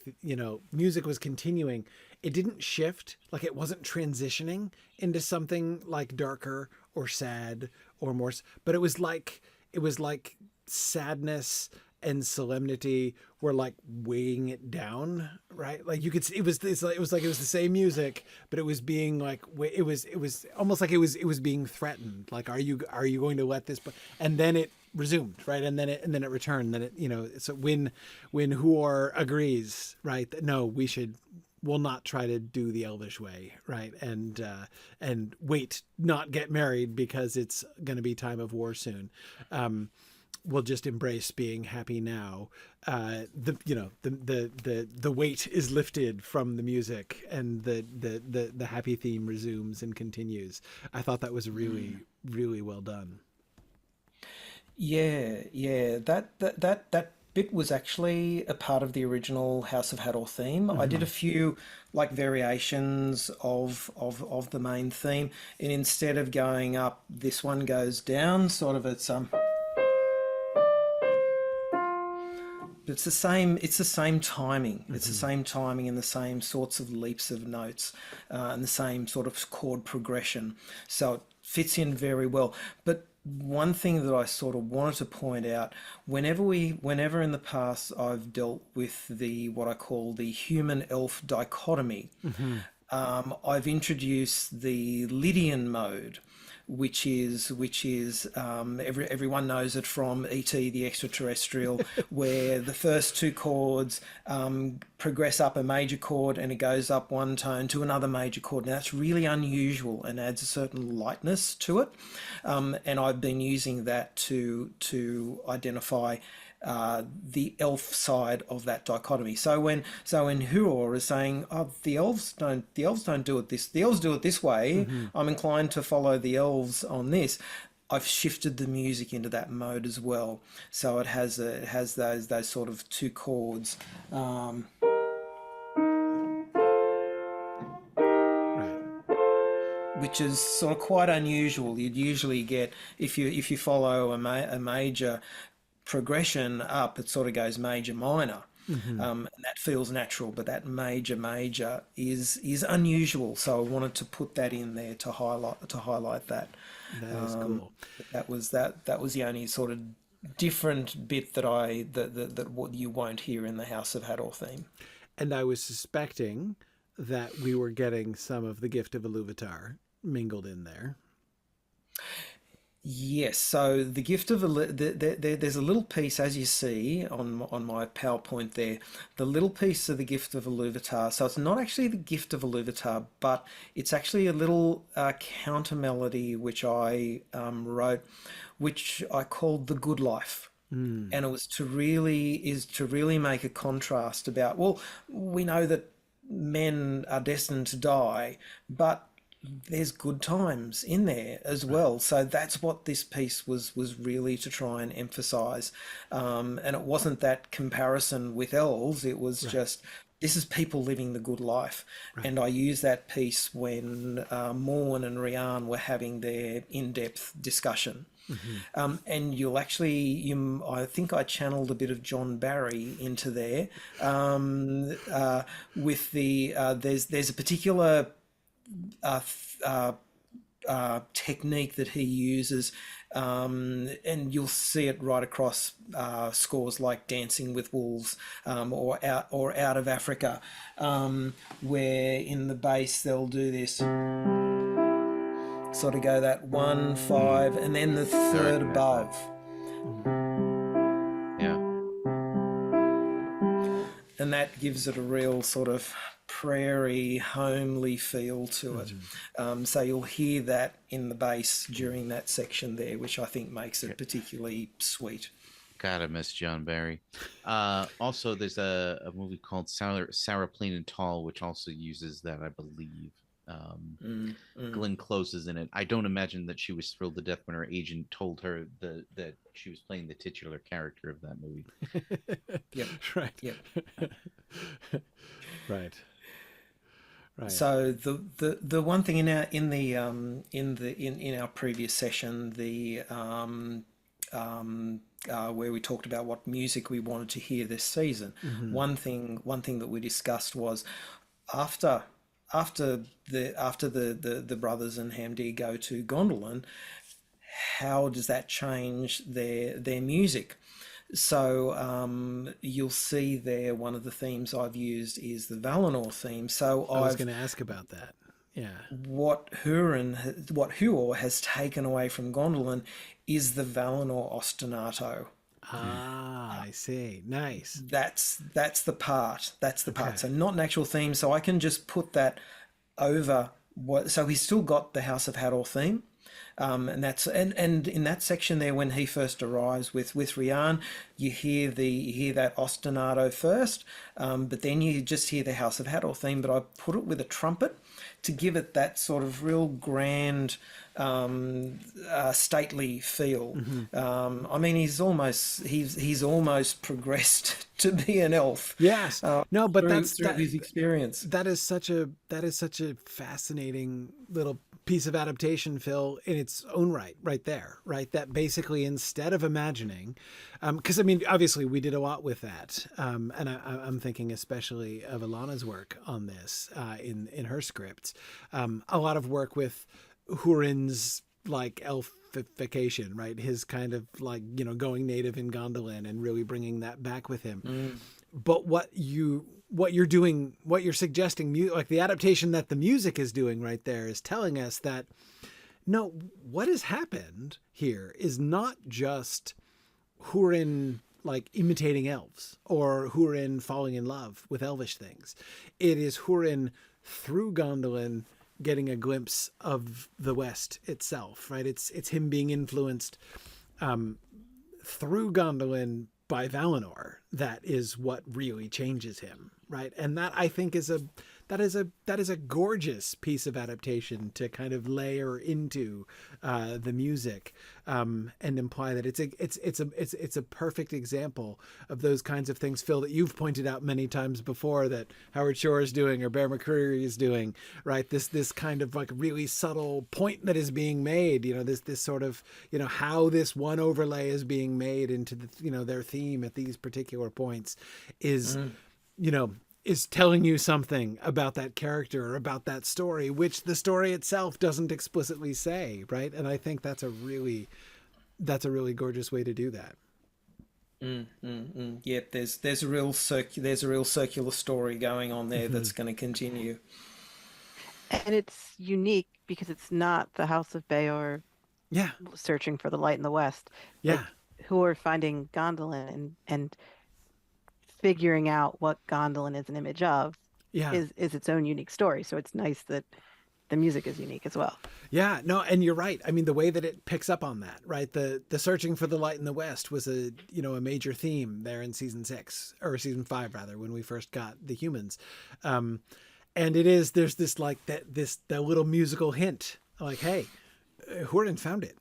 music was continuing. It didn't shift, like it wasn't transitioning into something like darker or sad or more, but it was like sadness and solemnity were like weighing it down, right? Like you could see, it was the same music, but it was being like, it was almost like it was being threatened. Like, are you going to let this, and then it resumed, right? And then it returned. Then it, so when Huor agrees, right, that no, we'll not try to do the Elvish way, right? And wait, not get married because it's going to be time of war soon. We'll just embrace being happy now. The weight is lifted from the music, and the happy theme resumes and continues. I thought that was really, really well done. Yeah, yeah. That bit was actually a part of the original House of Hador theme. I did a few like variations of the main theme, and instead of going up, this one goes down. Sort of, it's the same. It's the same timing. It's the same timing and the same sorts of leaps of notes, and the same sort of chord progression. So it fits in very well. But one thing that I sort of wanted to point out, whenever in the past I've dealt with what I call the human elf dichotomy, I've introduced the Lydian mode, which is everyone knows it from E.T. the Extraterrestrial, where the first two chords progress up a major chord and it goes up one tone to another major chord. Now that's really unusual and adds a certain lightness to it, and I've been using that to identify the elf side of that dichotomy. So when Huor is saying, "Oh, the elves don't do it this. The elves do it this way. I'm inclined to follow the elves on this." I've shifted the music into that mode as well, so it has those sort of two chords. Right. Which is sort of quite unusual. You'd usually get, if you follow a major progression up, it sort of goes major minor, and that feels natural. But that major is unusual. So I wanted to put that in there to highlight that. That is cool. That was the only sort of different bit that what you won't hear in the House of Hador theme. And I was suspecting that we were getting some of the Gift of Iluvatar mingled in there. Yes, so the gift of there's a little piece, as you see on my PowerPoint there, the little piece of the gift of Iluvatar. So it's not actually the gift of Iluvatar, but it's actually a little counter melody which I wrote, which I called the Good Life. And it was to really make a contrast about, well, we know that men are destined to die, but there's good times in there as well. So that's what this piece was really to try and emphasize. And it wasn't that comparison with elves. It was just, this is people living the good life. And I used that piece when Morn and Rian were having their in-depth discussion. And I think I channeled a bit of John Barry into there, with there's a particular technique that he uses, and you'll see it right across scores like Dancing with Wolves, or Out of Africa, where in the bass they'll do this, sort of go that 1 5 and then the third above. Yeah. And that gives it a real sort of prairie, homely feel to it. So you'll hear that in the bass during that section there, which I think makes it particularly sweet. Gotta miss John Barry. Also, there's a movie called Sarah Plain and Tall, which also uses that, I believe. Glenn Close is in it. I don't imagine that she was thrilled to death when her agent told her that she was playing the titular character of that movie. Yep. Right. Yep. Right. Right. So the one thing in our previous session, where we talked about what music we wanted to hear this season, one thing that we discussed was after the brothers and Hamdir go to Gondolin, how does that change their music? So you'll see there one of the themes I've used is the Valinor theme. So I was going to ask about that. Yeah. What Huor has taken away from Gondolin is the Valinor ostinato. Ah, I see. Nice. That's the part. That's the part. So not an actual theme. So I can just put that over what. So he's still got the House of Hador theme, and that's and in that section there when he first arrives with Rian, you hear that ostinato first, but then you just hear the House of Hador theme. But I put it with a trumpet to give it that sort of real grand, stately feel. I mean, he's almost progressed to be an elf. Yes. No, but through his experience. That is such a fascinating little piece of adaptation, Phil, in its own right there, right? That basically instead of imagining, because I mean, obviously we did a lot with that, and I'm thinking especially of Alana's work on this in her scripts, a lot of work with Hurin's like elfification, right? His kind of like, going native in Gondolin and really bringing that back with him. But what you're suggesting, like the adaptation that the music is doing right there is telling us that no, what has happened here is not just Hurin like imitating elves or Hurin falling in love with elvish things. It is Hurin through Gondolin getting a glimpse of the West itself, right? It's him being influenced through Gondolin by Valinor. That is what really changes him, right? And that I think is a gorgeous piece of adaptation to kind of layer into the music and imply that it's a perfect example of those kinds of things, Phil, that you've pointed out many times before that Howard Shore is doing or Bear McCreary is doing, right? This kind of like really subtle point that is being made, this sort of, how this one overlay is being made into the, their theme at these particular points is, is telling you something about that character or about that story, which the story itself doesn't explicitly say, right? And I think that's a really gorgeous way to do that. Yeah, there's a real circular story going on there that's going to continue. And it's unique because it's not the House of Bayor searching for the light in the West. Yeah. Like, who are finding Gondolin and figuring out what Gondolin is an image of is its own unique story. So it's nice that the music is unique as well. Yeah, no, and you're right. I mean, the way that it picks up on that, right? The searching for the light in the West was a major theme there in season 6 or season 5 rather, when we first got the humans. And there's this like that little musical hint like, hey, Hurin found it.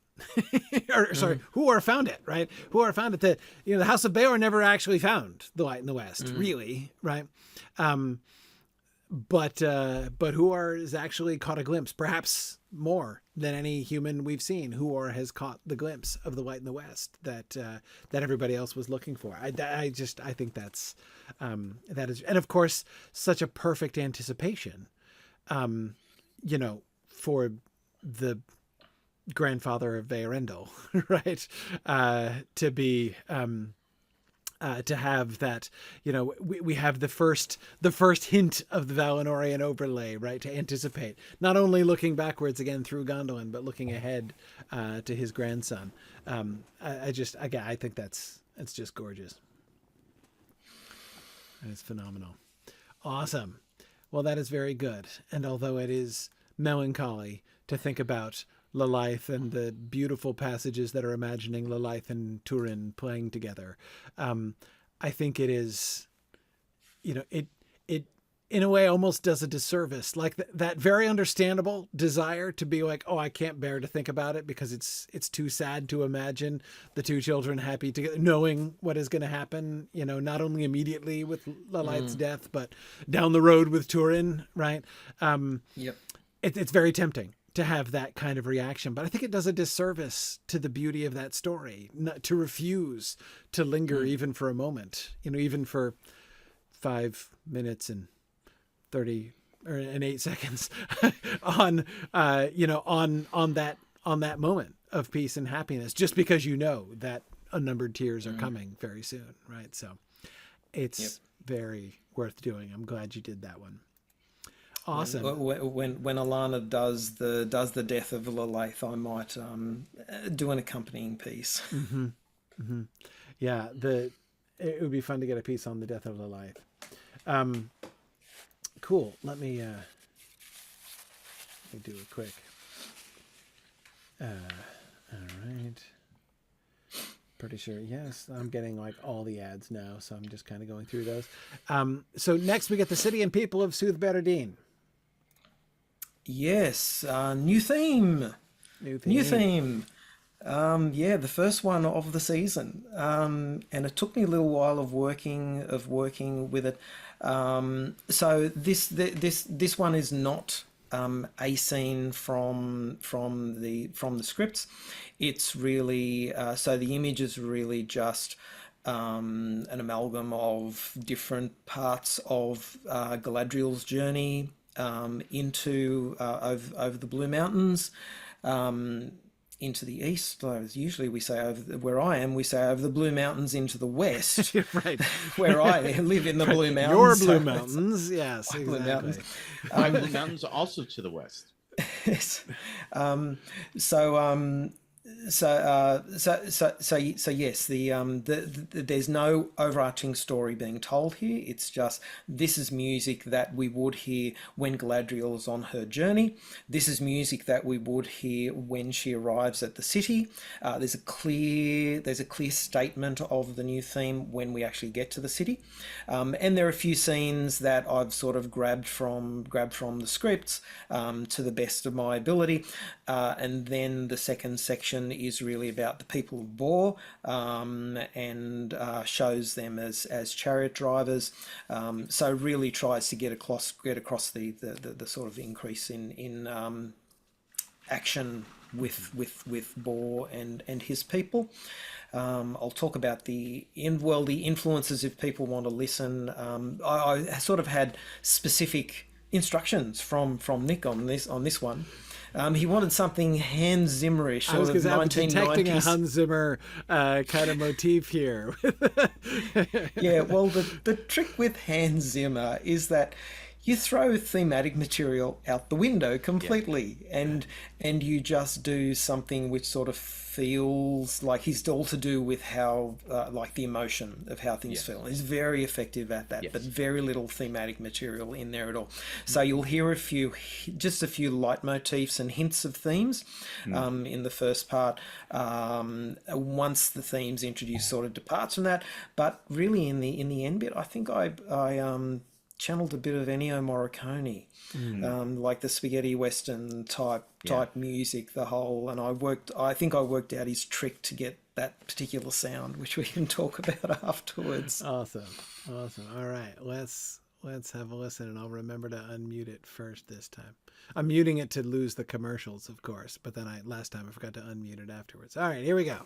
or sorry, Huor found it, right? Huor found it. The House of Bayor never actually found the light in the West, really, right? But Huor has actually caught a glimpse, perhaps more than any human we've seen. Huor has caught the glimpse of the light in the West that everybody else was looking for. I think that is, and of course, such a perfect anticipation, for the grandfather of Veredin, right? To be to have that, we have the first hint of the Valinorian overlay, right? To anticipate, not only looking backwards again through Gondolin, but looking ahead to his grandson. I think it's just gorgeous. And it's phenomenal. Awesome. Well, that is very good. And although it is melancholy to think about Lalaith and the beautiful passages that are imagining Lalaith and Turin playing together, I think it is, it in a way almost does a disservice, like that very understandable desire to be like, oh, I can't bear to think about it because it's too sad to imagine the two children happy together, knowing what is going to happen, not only immediately with Lalaith's death, but down the road with Turin, right? Yep. It's very tempting to have that kind of reaction, but I think it does a disservice to the beauty of that story, not to refuse to linger even for a moment, even for 5 minutes and 30 or and 8 seconds on that moment of peace and happiness, just because that unnumbered tears are coming very soon, right? So it's very worth doing. I'm glad you did that one. Awesome. When Alana does the death of Lalaith, I might do an accompanying piece. Mm-hmm. Mm-hmm. Yeah, it would be fun to get a piece on the death of Lalaith. Cool. Let me do a quick. All right. Pretty sure. Yes, I'm getting like all the ads now, so I'm just kind of going through those. So next we get the city and people of Soothe Veredin. Yes, new theme. New theme. The first one of the season, and it took me a little while of working with it. So this one is not a scene from the scripts. It's really so the image is really just an amalgam of different parts of Galadriel's journey into over the Blue Mountains. Into the east. Usually we say where I am, we say over the Blue Mountains into the west. Right. Where I live in the Blue Mountains. Your Blue Mountains, yes, exactly. Blue Mountains. My Blue Mountains are also to the west. Yes. So yes, there's no overarching story being told here. It's just this is music that we would hear when Galadriel is on her journey. This is music that we would hear when she arrives at the city. There's a clear statement of the new theme when we actually get to the city, and there are a few scenes that I've sort of grabbed from the scripts to the best of my ability, and then the second section is really about the people of Bor, and shows them as chariot drivers. So really tries to get across the sort of increase in action with Bor and his people. I'll talk about the influences if people want to listen. I sort of had specific instructions from Nick on this one. He wanted something Hans Zimmerish. I was detecting a Hans Zimmer kind of motif here. Yeah, well, the trick with Hans Zimmer is that you throw thematic material out the window completely, and you just do something which sort of feels like he's all to do with how like the emotion of how things feel. He's very effective at that, but very little thematic material in there at all. So you'll hear just a few leitmotifs and hints of themes in the first part. Once the themes introduced sort of departs from that, but really in the end bit, I think I channeled a bit of Ennio Morricone, like the spaghetti western type music, the whole, and I think I worked out his trick to get that particular sound, which we can talk about afterwards. Awesome. All right, let's have a listen, and I'll remember to unmute it first this time. I'm muting it to lose the commercials, of course, but then last time I forgot to unmute it afterwards. All right, here we go.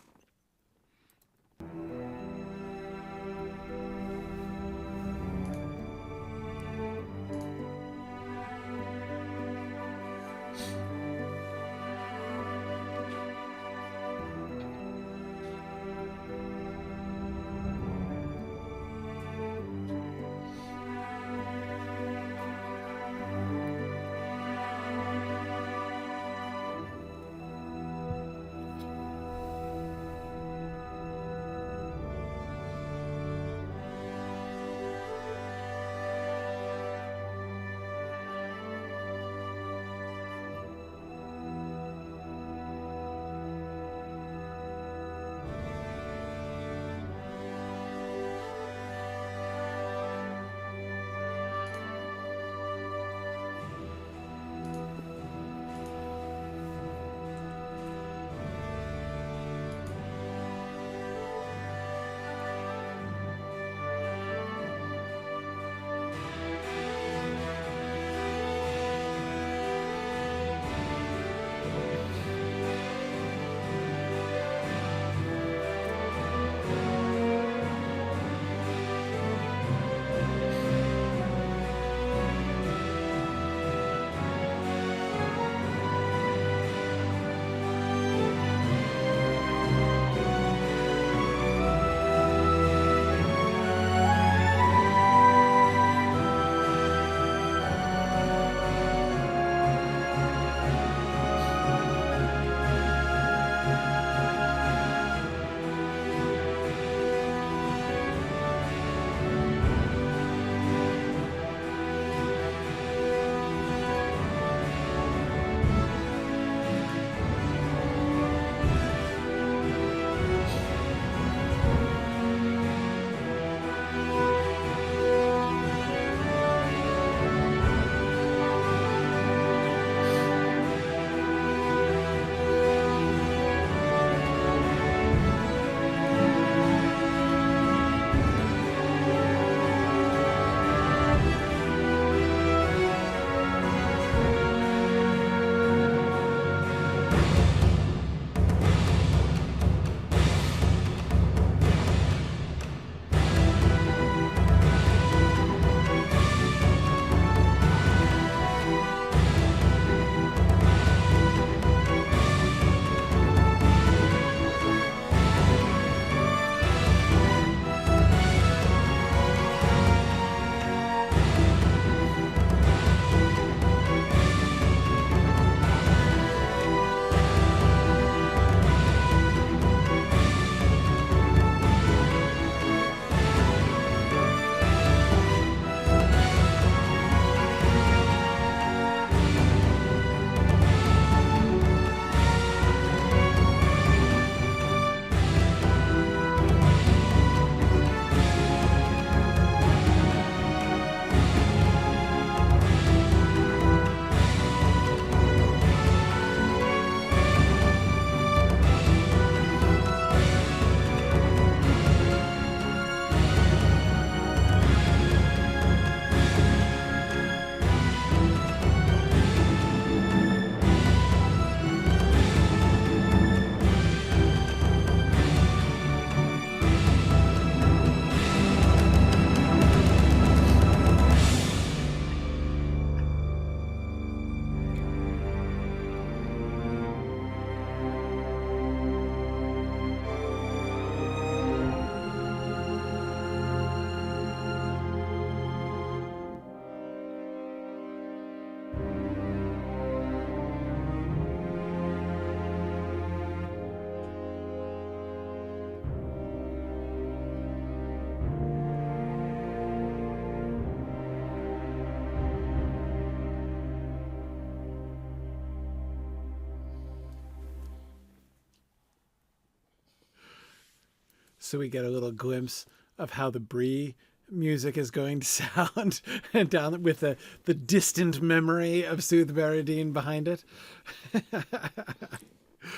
so we get a little glimpse of how the Bree music is going to sound, and down with the distant memory of Soothe Veredin behind it.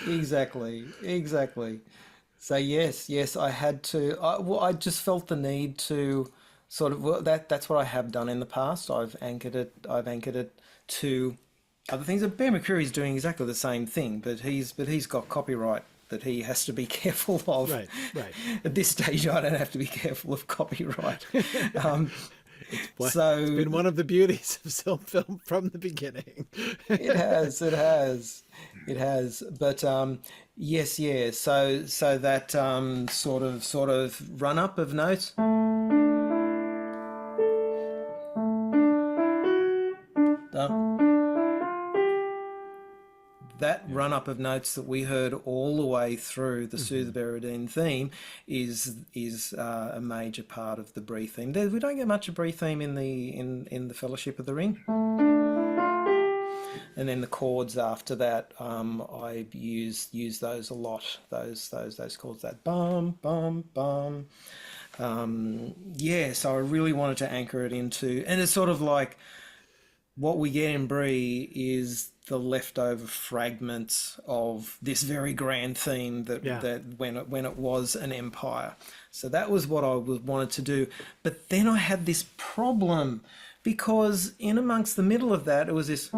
Exactly. So yes, I had to. I just felt the need to sort of. Well, that's what I have done in the past. I've anchored it. To other things. And Bear McCreary's doing exactly the same thing, but he's got copyright that he has to be careful of. Right. At this stage, I don't have to be careful of copyright. It's been one of the beauties of SilmFilm from the beginning. It has. But yes. So that sort of run up of notes. That run up of notes that we heard all the way through the Soothe Veredin theme is a major part of the Bree theme. We don't get much of Bree theme in the Fellowship of the Ring. And then the chords after that, I use those a lot. Those chords, that bum bum bum. So I really wanted to anchor it into, and it's sort of like what we get in Bree is the leftover fragments of this very grand theme that when it was an empire. So that was what I wanted to do. But then I had this problem, because in amongst the middle of that, it was this. I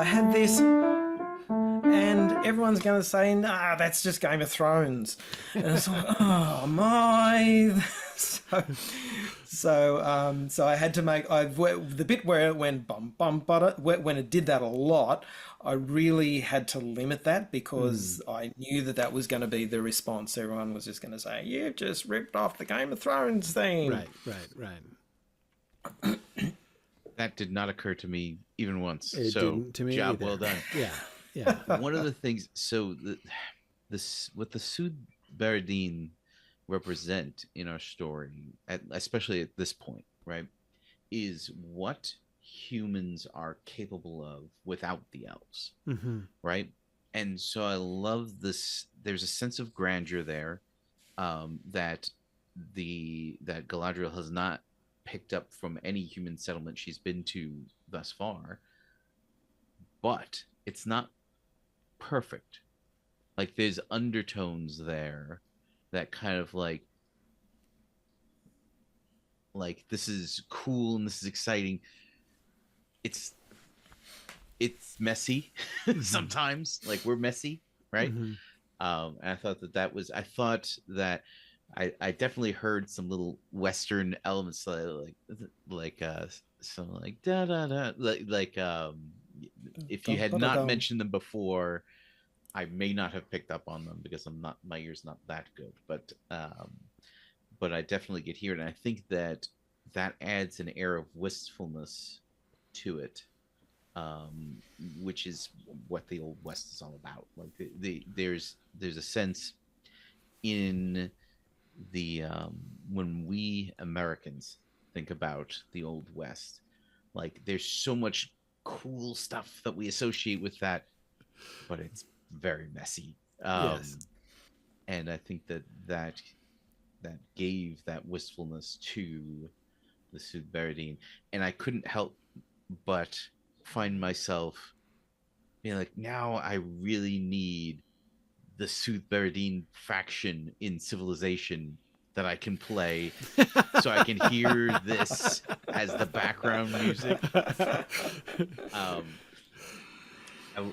had this, and everyone's going to say, nah, that's just Game of Thrones. And it's like, oh my. So I had to make the bit where it went bum bum butter, when it did that a lot. I really had to limit that, because I knew that was going to be the response. Everyone was just going to say, "You've just ripped off the Game of Thrones theme." Right. That did not occur to me even once. It didn't to me job either. well done. Yeah. One of the things, so what the Soothe Veredin represent in our story, especially at this point, right, is what humans are capable of without the elves, right? And so I love this. There's a sense of grandeur there, that Galadriel has not picked up from any human settlement she's been to thus far, but it's not perfect. Like, there's undertones there that kind of like this is cool and this is exciting. It's messy sometimes. Like, we're messy, right? And I thought that I definitely heard some little Western elements, like some like da da da, like if you had not mentioned them before, I may not have picked up on them, because my ear's not that good, but I definitely get here, and I think that adds an air of wistfulness to it, which is what the Old West is all about. Like, there's a sense in the when we Americans think about the Old West, like, there's so much cool stuff that we associate with that, but it's very messy. Yes. And I think that gave that wistfulness to the Soothe Veredin, and I couldn't help but find myself being like, now I really need the Soothe Veredin faction in Civilization that I can play, so I can hear this as the background music.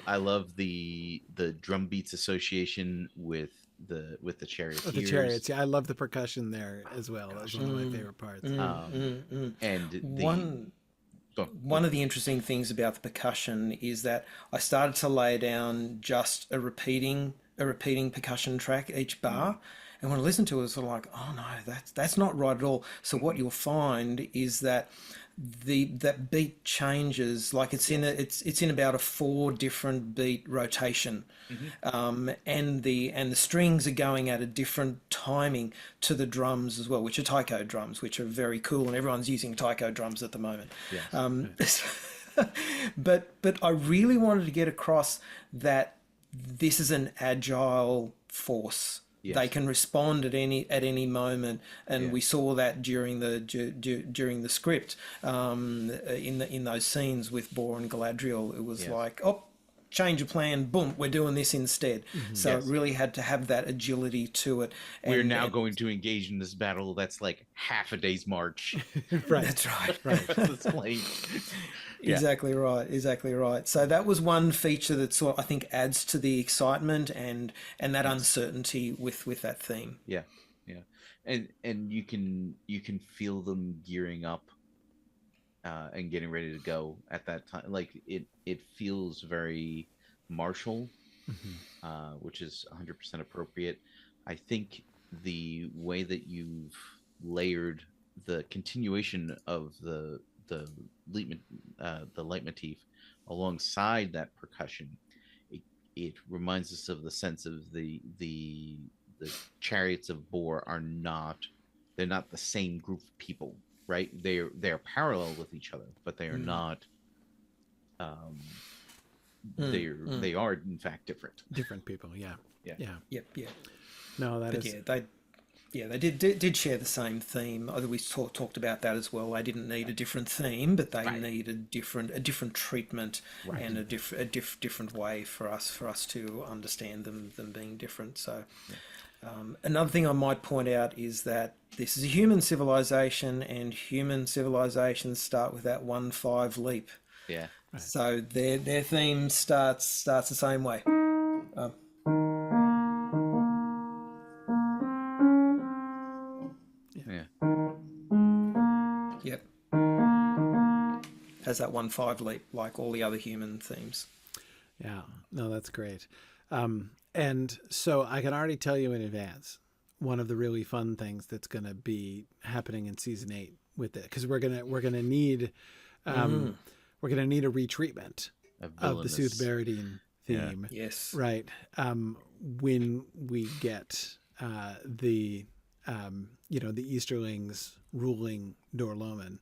I love the drum beats association with the charioteers. The chariots, yeah, I love the percussion there as well. That's one of my favorite parts. And one of the interesting things about the percussion is that I started to lay down just a repeating percussion track each bar. And when I listened to it, it's sort of like, oh no, that's not right at all. So what you'll find is that that beat changes, like it's in about a 4 different beat rotation, and the strings are going at a different timing to the drums as well, which are taiko drums, which are very cool, and everyone's using taiko drums at the moment. Yes. But I really wanted to get across that this is an agile force. Yes. They can respond at any moment, and we saw that during the script in those scenes with Bor and Galadriel. It was like, oh, change of plan, boom, we're doing this instead. So it really had to have that agility to it. We're now going to engage in this battle that's like half a day's march. Right. That's right. Right. Exactly right. So that was one feature that sort of, I think, adds to the excitement and that uncertainty with that theme. Yeah. And you can feel them gearing up and getting ready to go at that time. Like it feels very martial, which is 100% appropriate. I think the way that you've layered the continuation of the leitmotif alongside that percussion, it reminds us of the sense of the chariots of Bor they're not the same group of people, right? They're parallel with each other, but they are not they are in fact different people. Yep. No, that is. They did share the same theme. Although we talked about that as well. They didn't need a different theme, but they need a different treatment and a different way for us to understand them being different. So, another thing I might point out is that this is a human civilization, and human civilizations start with that 1-5 leap. Yeah. Right. So their theme starts the same way. Yep. Has that 1-5 leap like all the other human themes. Yeah. No, that's great. And so I can already tell you in advance, one of the really fun things that's going to be happening in season 8 with it, because we're gonna need a retreatment of the Soothe Veredin theme. Yeah. Yes. Right. When we get the Easterlings ruling Dor-Lomin,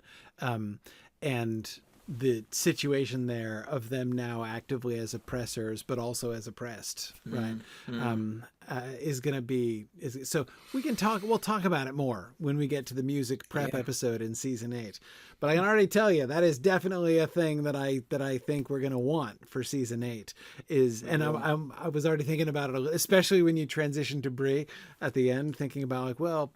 and the situation there of them now actively as oppressors, but also as oppressed, right? Is going to be, so we'll talk about it more when we get to the music prep episode in season 8, but I can already tell you that is definitely a thing that I think we're going to want for season 8 I was already thinking about it, especially when you transition to Bree at the end, thinking about like, well,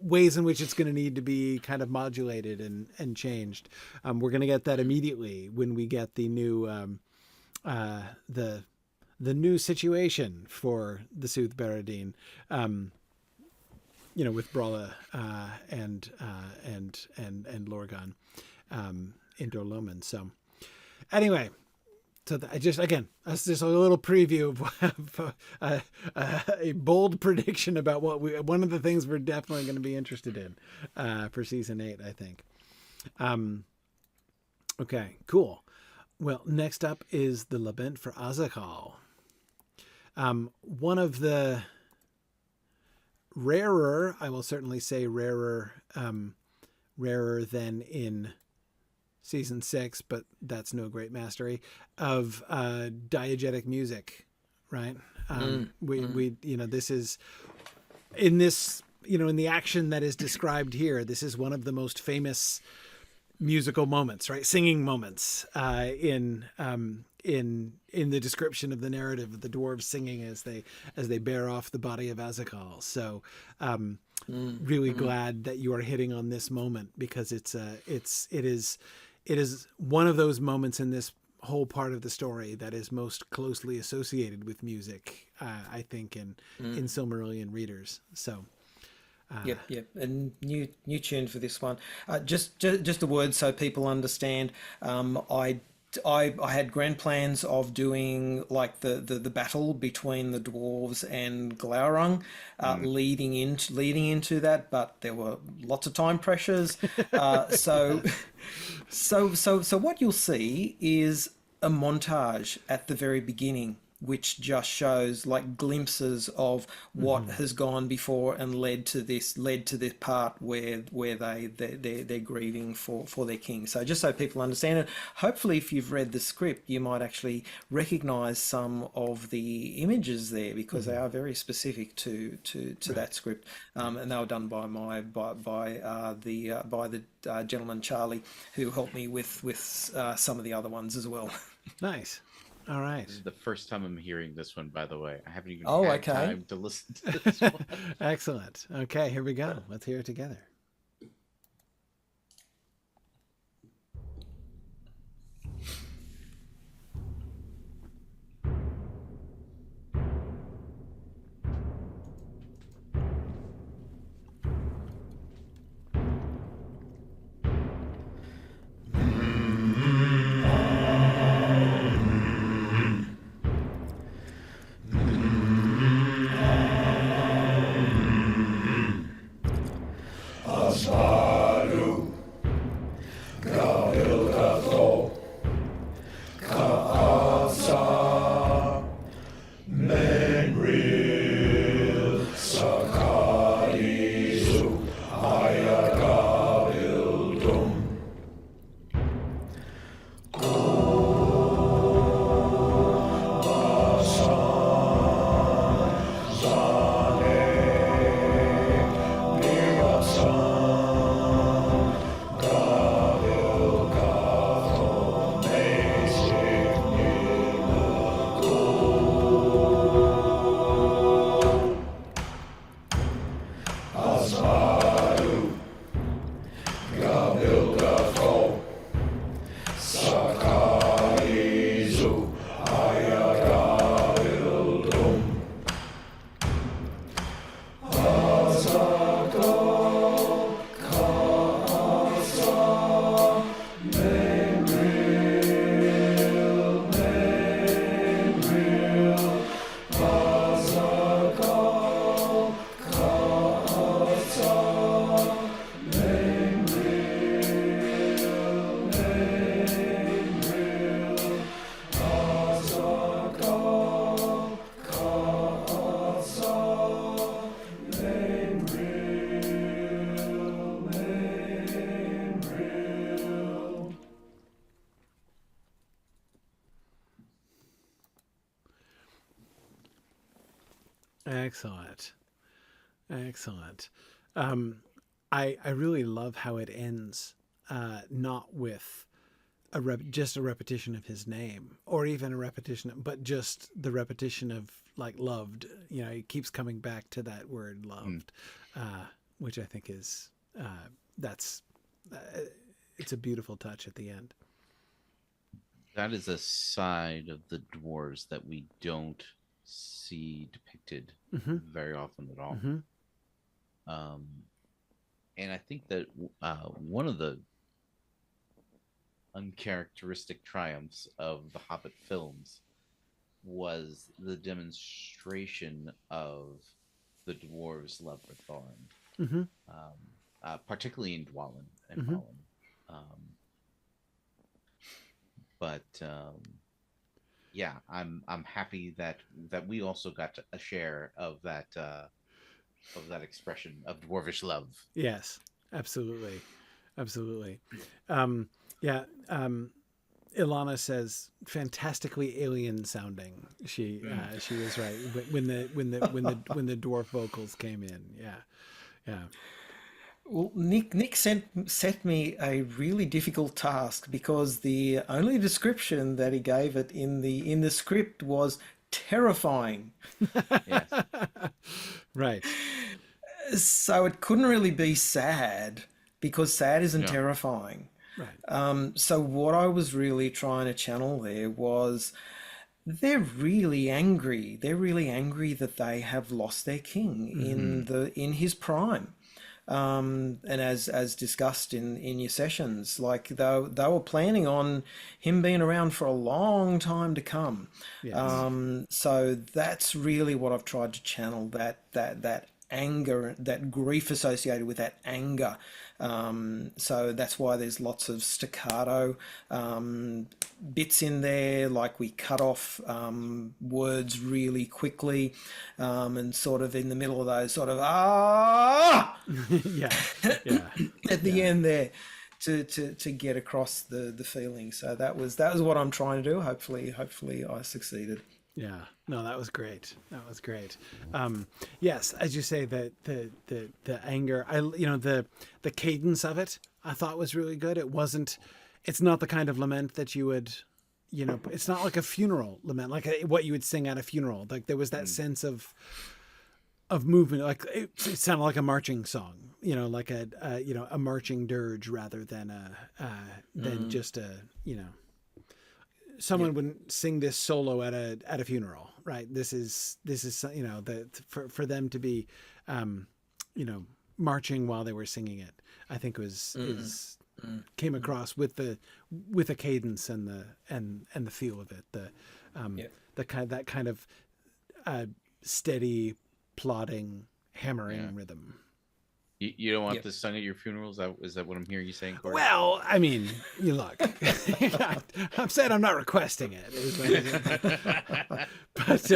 ways in which it's going to need to be kind of modulated and changed. We're going to get that immediately when we get the new the new situation for the Soothe Veredin, with Brala and Lorgan in Dor-Lomin. So anyway. So that's just a little preview of a bold prediction about one of the things we're definitely going to be interested in for season 8, I think. Okay, cool. Well, next up is the Lament for Azaghal. One of the rarer, I will certainly say rarer than in season 6, but that's no great mastery of diegetic music, right? This is in this, in the action that is described here, this is one of the most famous musical moments, right? Singing moments in the description of the narrative of the dwarves singing as they bear off the body of Azaghal. So really glad that you are hitting on this moment, because it is one of those moments in this whole part of the story that is most closely associated with music, I think, in Silmarillion readers. So, Yep. And new tune for this one. Just a word so people understand. I had grand plans of doing like the battle between the dwarves and Glaurung, leading into that, but there were lots of time pressures. So what you'll see is a montage at the very beginning which just shows like glimpses of what has gone before and led to this part where they're grieving for their king. So just so people understand it, hopefully if you've read the script, you might actually recognize some of the images there, because they are very specific to that script, and they were done by the gentleman Charlie, who helped me with some of the other ones as well. Nice. All right. This is the first time I'm hearing this one, by the way. I haven't even had Okay. time to listen to this one. Excellent. Okay, here we go. Let's hear it together. Excellent. Excellent. I really love how it ends, not with just a repetition of his name, or even a repetition, but just the repetition of like loved. You know, he keeps coming back to that word loved, which I think is it's a beautiful touch at the end. That is a side of the dwarves that we don't see depicted very often at all. And I think that one of the uncharacteristic triumphs of the Hobbit films was the demonstration of the dwarves' love for Thorin, particularly in Dwalin and Balin. Yeah, I'm happy that we also got a share of that expression of dwarvish love. Yes, absolutely, absolutely. Ilana says fantastically alien sounding. She was right when the dwarf vocals came in. Yeah. Well, Nick set me a really difficult task, because the only description that he gave it in the script was terrifying. Yes. Right. So it couldn't really be sad, because sad isn't terrifying. Right. So what I was really trying to channel there was, they're really angry. They're really angry that they have lost their king in his prime. And as discussed in your sessions, like they were planning on him being around for a long time to come. Yes. So that's really what I've tried to channel, that anger, that grief associated with that anger. So that's why there's lots of staccato bits in there, like we cut off words really quickly, and sort of in the middle of those sort of yeah, at the end there, to get across the feeling. So that was what I'm trying to do. Hopefully I succeeded. Yeah, no, that was great. That was great. Yes, as you say, the anger, the cadence of it, I thought was really good. It's not the kind of lament that you would, it's not like a funeral lament, like what you would sing at a funeral. Like there was that sense of movement, like it sounded like a marching song, like a marching dirge rather than just a, someone wouldn't sing this solo at a funeral, right? This is for them to be, marching while they were singing it, I think came across with the cadence and the feel of it, that kind of steady, plodding, hammering rhythm. You don't want this sung at your funerals? Is that what I'm hearing you saying, Corey? Well, I mean, you look. I'm saying I'm not requesting it. But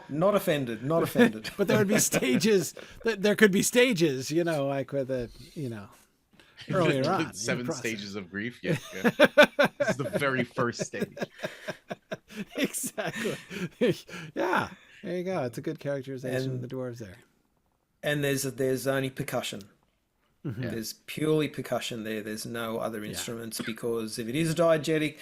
not offended, not offended. But there would be stages. There could be stages, like with earlier on. 7 stages of grief. Yeah. This is the very first stage. Exactly. Yeah. There you go. It's a good characterization of the dwarves there. And there's only percussion. Mm-hmm. There's purely percussion there. There's no other instruments, because if it is diegetic,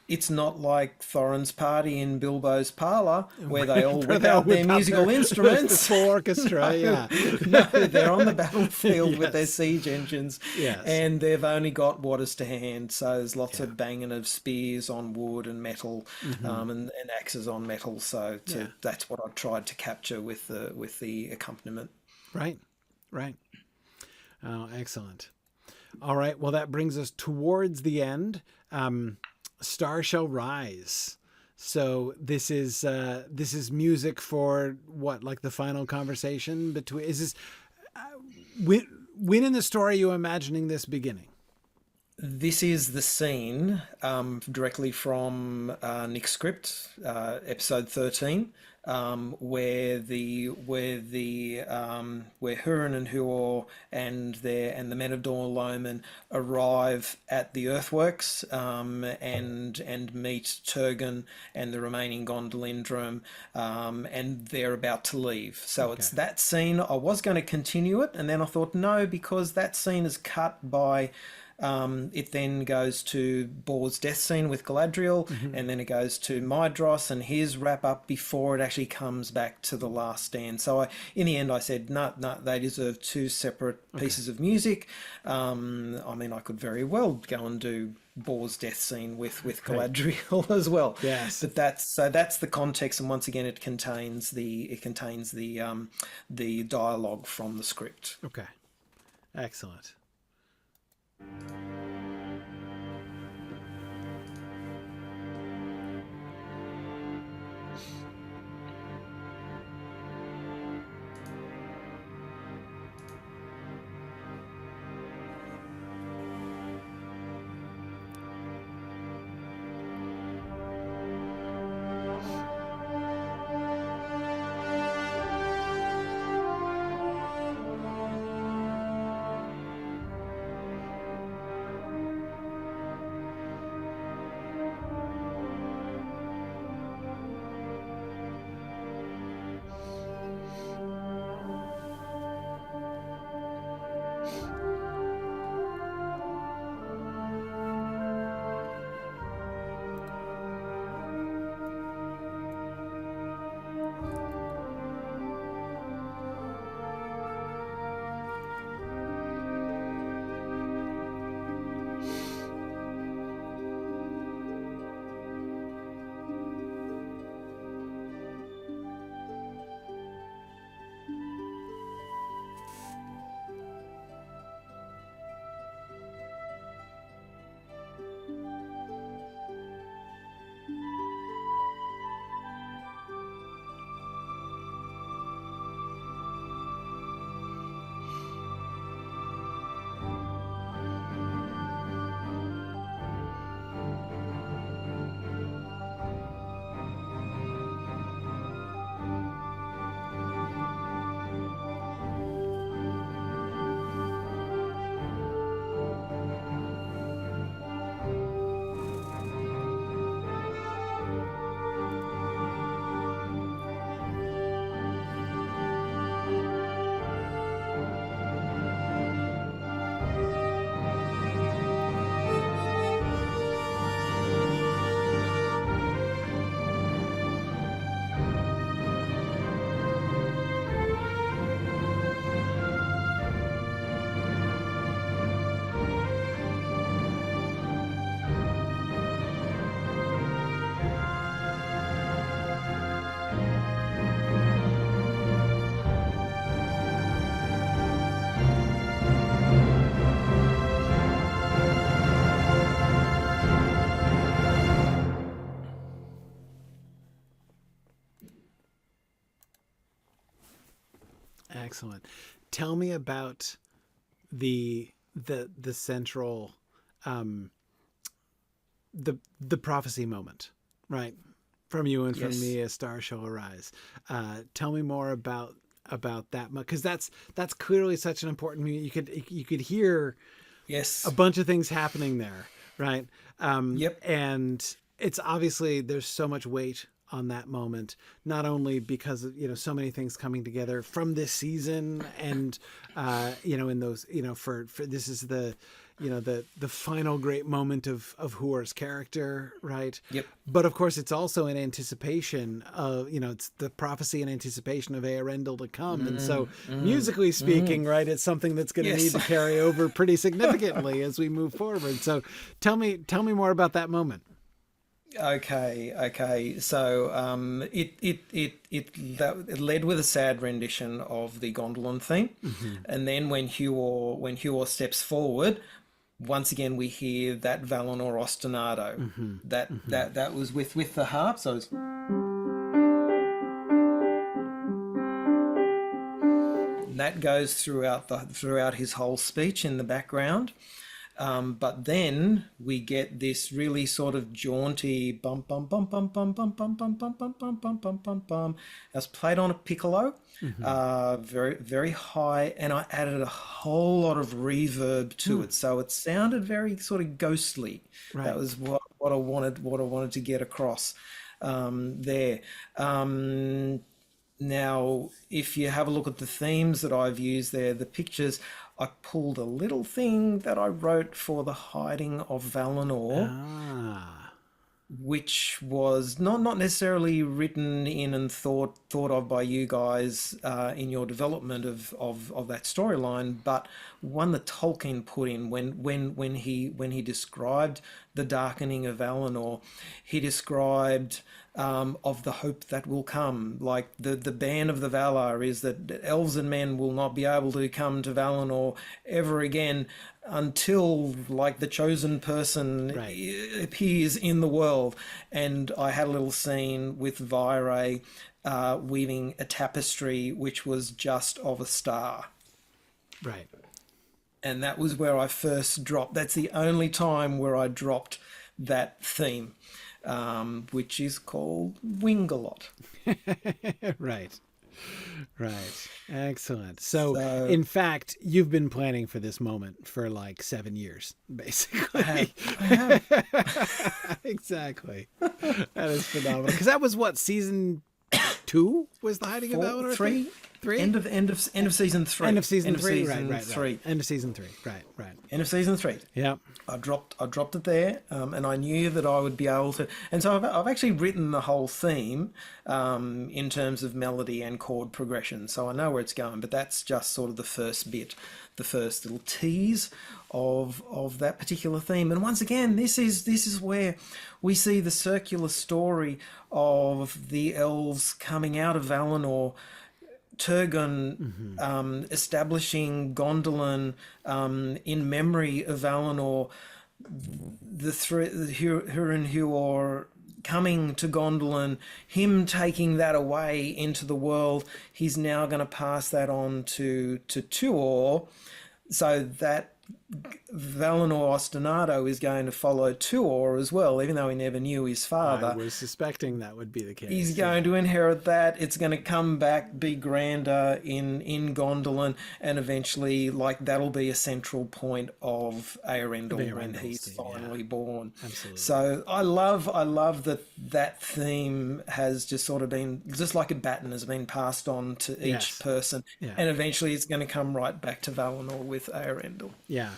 it's not like Thorin's party in Bilbo's parlour where they all whip out their musical instruments. The full orchestra, yeah. No, they're on the battlefield with their siege engines, yes. And they've only got what is to hand. So there's lots of banging of spears on wood and metal, and axes on metal. So that's what I tried to capture with the accompaniment. Right. Oh, excellent. All right. Well, that brings us towards the end. Star Shall Rise. So this is music for what, like the final conversation between? Is this when in the story are you imagining this beginning? This is the scene directly from Nick's script, episode 13, where Huron and Huor and the men of Dorloman arrive at the earthworks and meet Turgon and the remaining Gondolindrum, and they're about to leave. So it's that scene. I was going to continue it, and then I thought no, because that scene is cut by. It then goes to Bor's death scene with Galadriel, and then it goes to Maedhros and his wrap up before it actually comes back to the last stand. So in the end I said, no, they deserve 2 separate pieces of music. I mean, I could very well go and do Bor's death scene with Galadriel as well. Yes. But that's the context, and once again it contains the dialogue from the script. Okay. Excellent. Excellent. Tell me about the central, the prophecy moment, right? From you and from me, a star shall arise. Tell me more about that, because that's clearly such an important. You could hear a bunch of things happening there, right? And it's obviously there's so much weight on that moment, not only because of, so many things coming together from this season and, in those, for this is the, the final great moment of Huor's character, right? Yep. But of course it's also in anticipation of, it's the prophecy and anticipation of Earendel to come. And so musically speaking, right, it's something that's going to need to carry over pretty significantly as we move forward. So tell me more about that moment. Okay. So it led with a sad rendition of the Gondolin theme, and then when Huor steps forward, once again we hear that Valinor ostinato. That was with the harp. So it's... that goes throughout his whole speech in the background. But then we get this really sort of jaunty bum bum bum bum bum bum bum bum bum bum bum bum bum bum bum. That's played on a piccolo, very very high, and I added a whole lot of reverb to it, so it sounded very sort of ghostly. Right. That was what I wanted to get across there. Now, if you have a look at the themes that I've used there, the pictures, I pulled a little thing that I wrote for the hiding of Valinor, which was not necessarily written in and thought of by you guys in your development of that storyline, but one that Tolkien put in when he described the darkening of Valinor. He described of the hope that will come, like the ban of the Valar is that elves and men will not be able to come to Valinor ever again until like the chosen person appears in the world. And I had a little scene with Vire weaving a tapestry which was just of a star. Right. And that was where I first dropped. That's the only time where I dropped that theme. Which is called Wingalot. Right. Excellent. So, in fact, you've been planning for this moment for like 7 years, basically. I have. Exactly. That is phenomenal. Because that was what, season 2 was the Hiding of Valinor? 3. End of season 3. End of season 3. Right. End of season 3. Right. End of season 3. Yeah. I dropped it there, and I knew that I would be able to. And so I've actually written the whole theme in terms of melody and chord progression, so I know where it's going. But that's just sort of the first bit, the first little tease of that particular theme. And once again, this is where we see the circular story of the elves coming out of Valinor. Turgon establishing Gondolin in memory of Valinor, the Hurin Huor coming to Gondolin, him taking that away into the world. He's now going to pass that on to Tuor, so that Valinor ostinato is going to follow Tuor as well, even though he never knew his father. I was suspecting that would be the case. He's going to inherit that. It's going to come back, be grander in Gondolin, and eventually, like, that'll be a central point of Earendel when he's finally born. Absolutely. So I love that theme has just sort of been, just like a baton, has been passed on to each person, and eventually it's going to come right back to Valinor with Earendel. Yeah.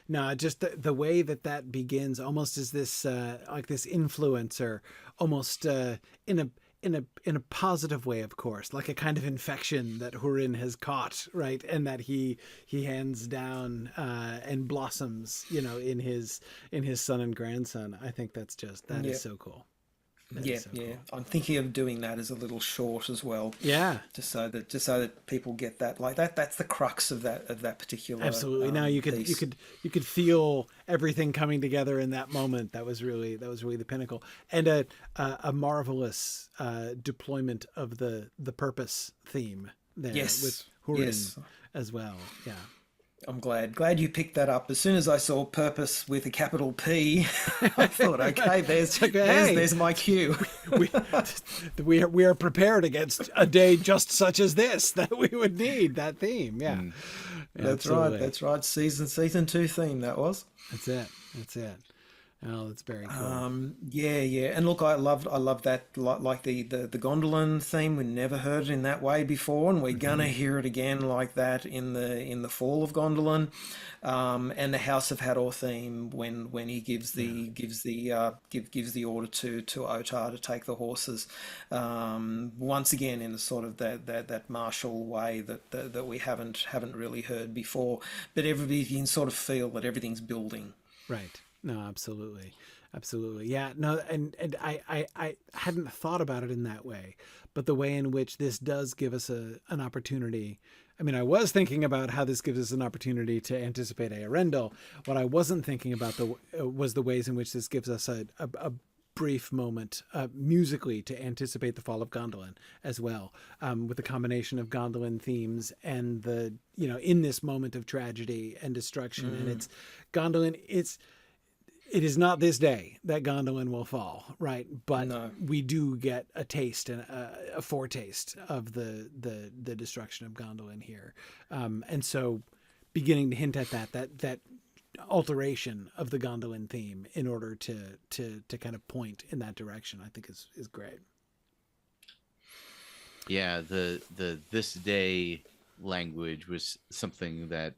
No, just the way that begins almost as this like this influencer, almost in a positive way, of course, like a kind of infection that Hurin has caught, right, and that he hands down and blossoms, in his son and grandson. I think that is so cool. Cool. I'm thinking of doing that as a little short as well. Yeah, just so that people get that. Like that's the crux of that particular. Absolutely. Now you could feel everything coming together in that moment. That was really the pinnacle, and a marvelous deployment of the purpose theme there Yes. with Hurin Yes. as well. Yeah. I'm glad you picked that up. As soon as I saw purpose with a capital P, I thought, okay, there's my cue. we are prepared against a day just such as this, that we would need that theme. Yeah. That's right. That's right. Season 2 theme that was. That's it. Oh, that's very cool. Yeah. And look, I love that, like the Gondolin theme. We never heard it in that way before, and we're gonna hear it again like that in the Fall of Gondolin, and the House of Hador theme when he gives the order to Otar to take the horses, once again in a sort of that martial way that we haven't really heard before, but everybody can sort of feel that everything's building. Right. No, absolutely. Yeah. No, and I hadn't thought about it in that way, but the way in which this does give us an opportunity. I mean, I was thinking about how this gives us an opportunity to anticipate Eärendil. What I wasn't thinking about was the ways in which this gives us a brief moment musically to anticipate the fall of Gondolin as well, with the combination of Gondolin themes and in this moment of tragedy and destruction. And it's Gondolin, it is not this day that Gondolin will fall, right? But we do get a taste and a foretaste of the destruction of Gondolin here, and so beginning to hint at that alteration of the Gondolin theme in order to kind of point in that direction, I think is great. Yeah, the this day language was something that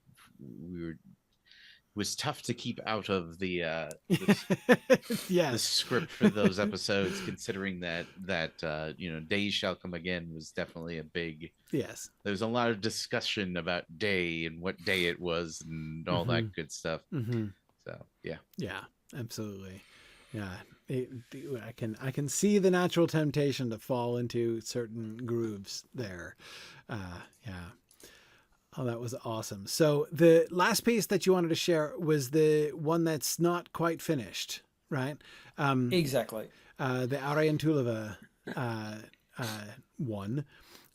was tough to keep out of the script for those episodes, considering that Days Shall Come Again was definitely a big yes. There's a lot of discussion about day and what day it was and all that good stuff. So yeah, absolutely. Yeah, I can see the natural temptation to fall into certain grooves there. Yeah. Oh, that was awesome. So the last piece that you wanted to share was the one that's not quite finished, right? Exactly. The Aurian Tulava one.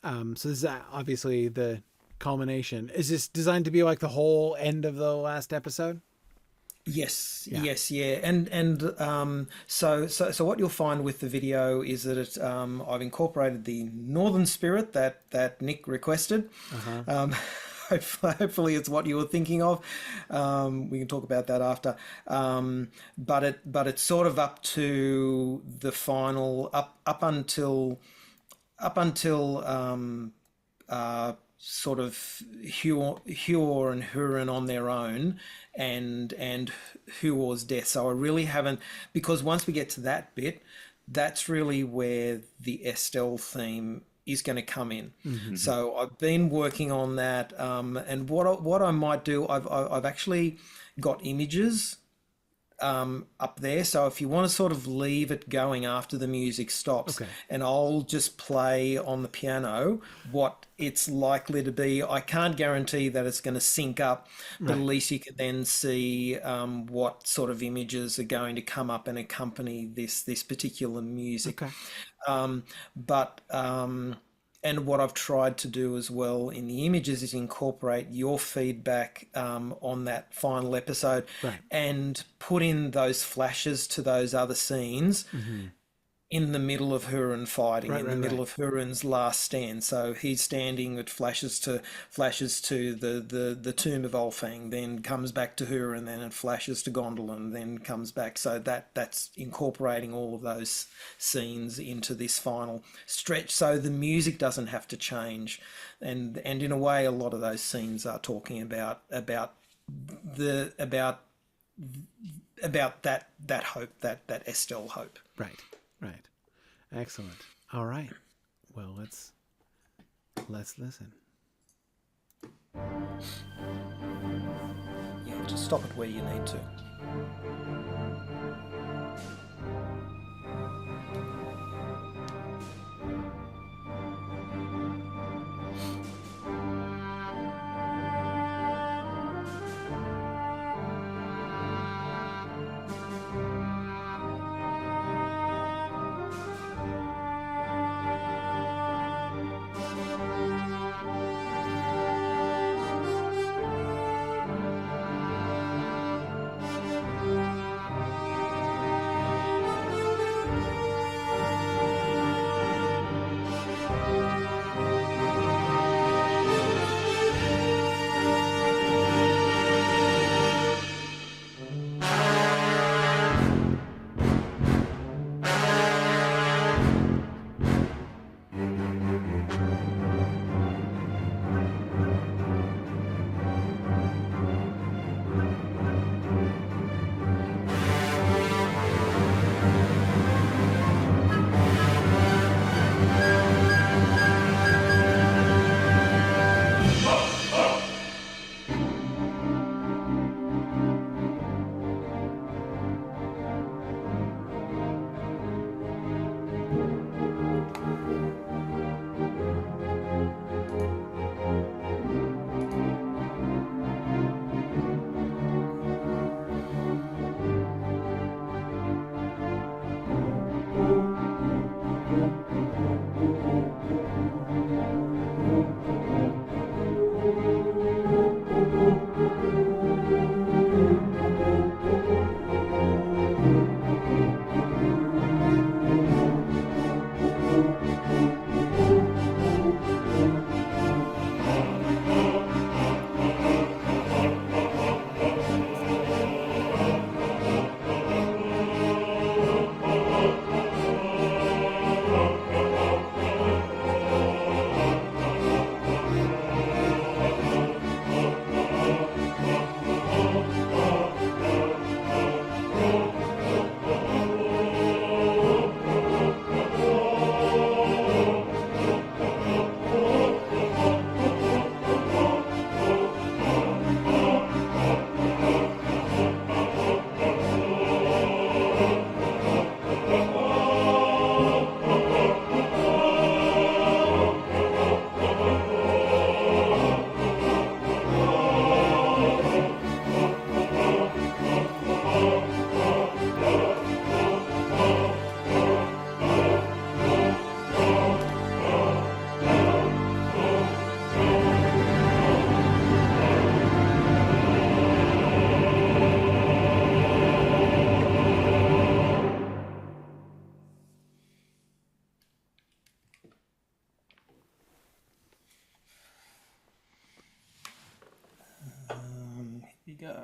So this is obviously the culmination. Is this designed to be like the whole end of the last episode? Yes. And so what you'll find with the video is that I've incorporated the Northern Spirit that Nick requested. Hopefully it's what you were thinking of. We can talk about that after. But it's sort of up to the final, up until sort of Huor and Hurin on their own, and Huor's death. So I really haven't, because once we get to that bit, that's really where the Estelle theme is going to come in. So I've been working on that, and what I might do, I've actually got images up there, so if you want to sort of leave it going after the music stops, and I'll just play on the piano what it's likely to be. I can't guarantee that it's going to sync up, but at least you can then see what sort of images are going to come up and accompany this particular music. And what I've tried to do as well in the images is incorporate your feedback on that final episode, and put in those flashes to those other scenes in the middle of Hurin fighting, in the middle of Hurin's last stand. So he's standing, it flashes to the tomb of Ulfang, then comes back to Hurin, then it flashes to Gondolin, then comes back. So that's incorporating all of those scenes into this final stretch, so the music doesn't have to change. And in a way, a lot of those scenes are talking about that hope, that Estelle hope. Right. Excellent. All right. Well, let's listen. Yeah, just stop it where you need to. we go.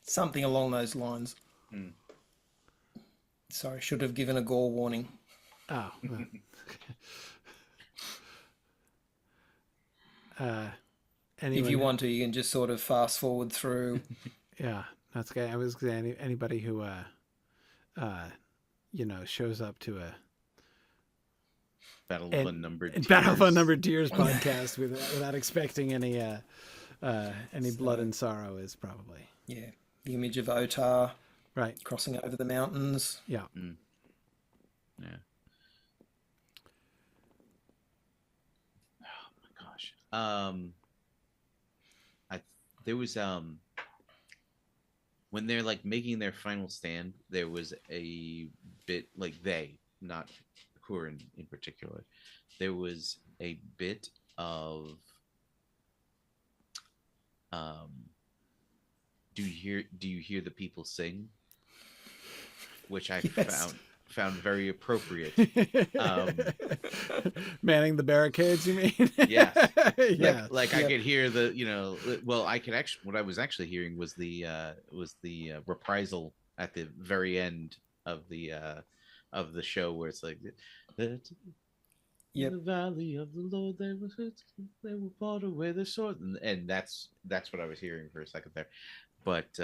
Something along those lines. Sorry, should have given a gore warning. Oh. Anyway, if you want to, you can just sort of fast forward through. Yeah, that's good. I was saying anybody who, shows up to a Battle of Unnumbered Tears podcast without expecting any blood and sorrow is probably the image of Otar, right, crossing over the mountains. Yeah. Yeah. Oh my gosh. There was when they're like making their final stand, there was a bit like not Hurin in particular. There was a bit of do you hear the people sing? Which I found very appropriate. Manning the barricades, you mean? Yes. Yeah. Like I could hear I could actually, what I was actually hearing was the reprisal at the very end of the show where it's like in the valley of the Lord they were brought away the sword, and that's what I was hearing for a second there. But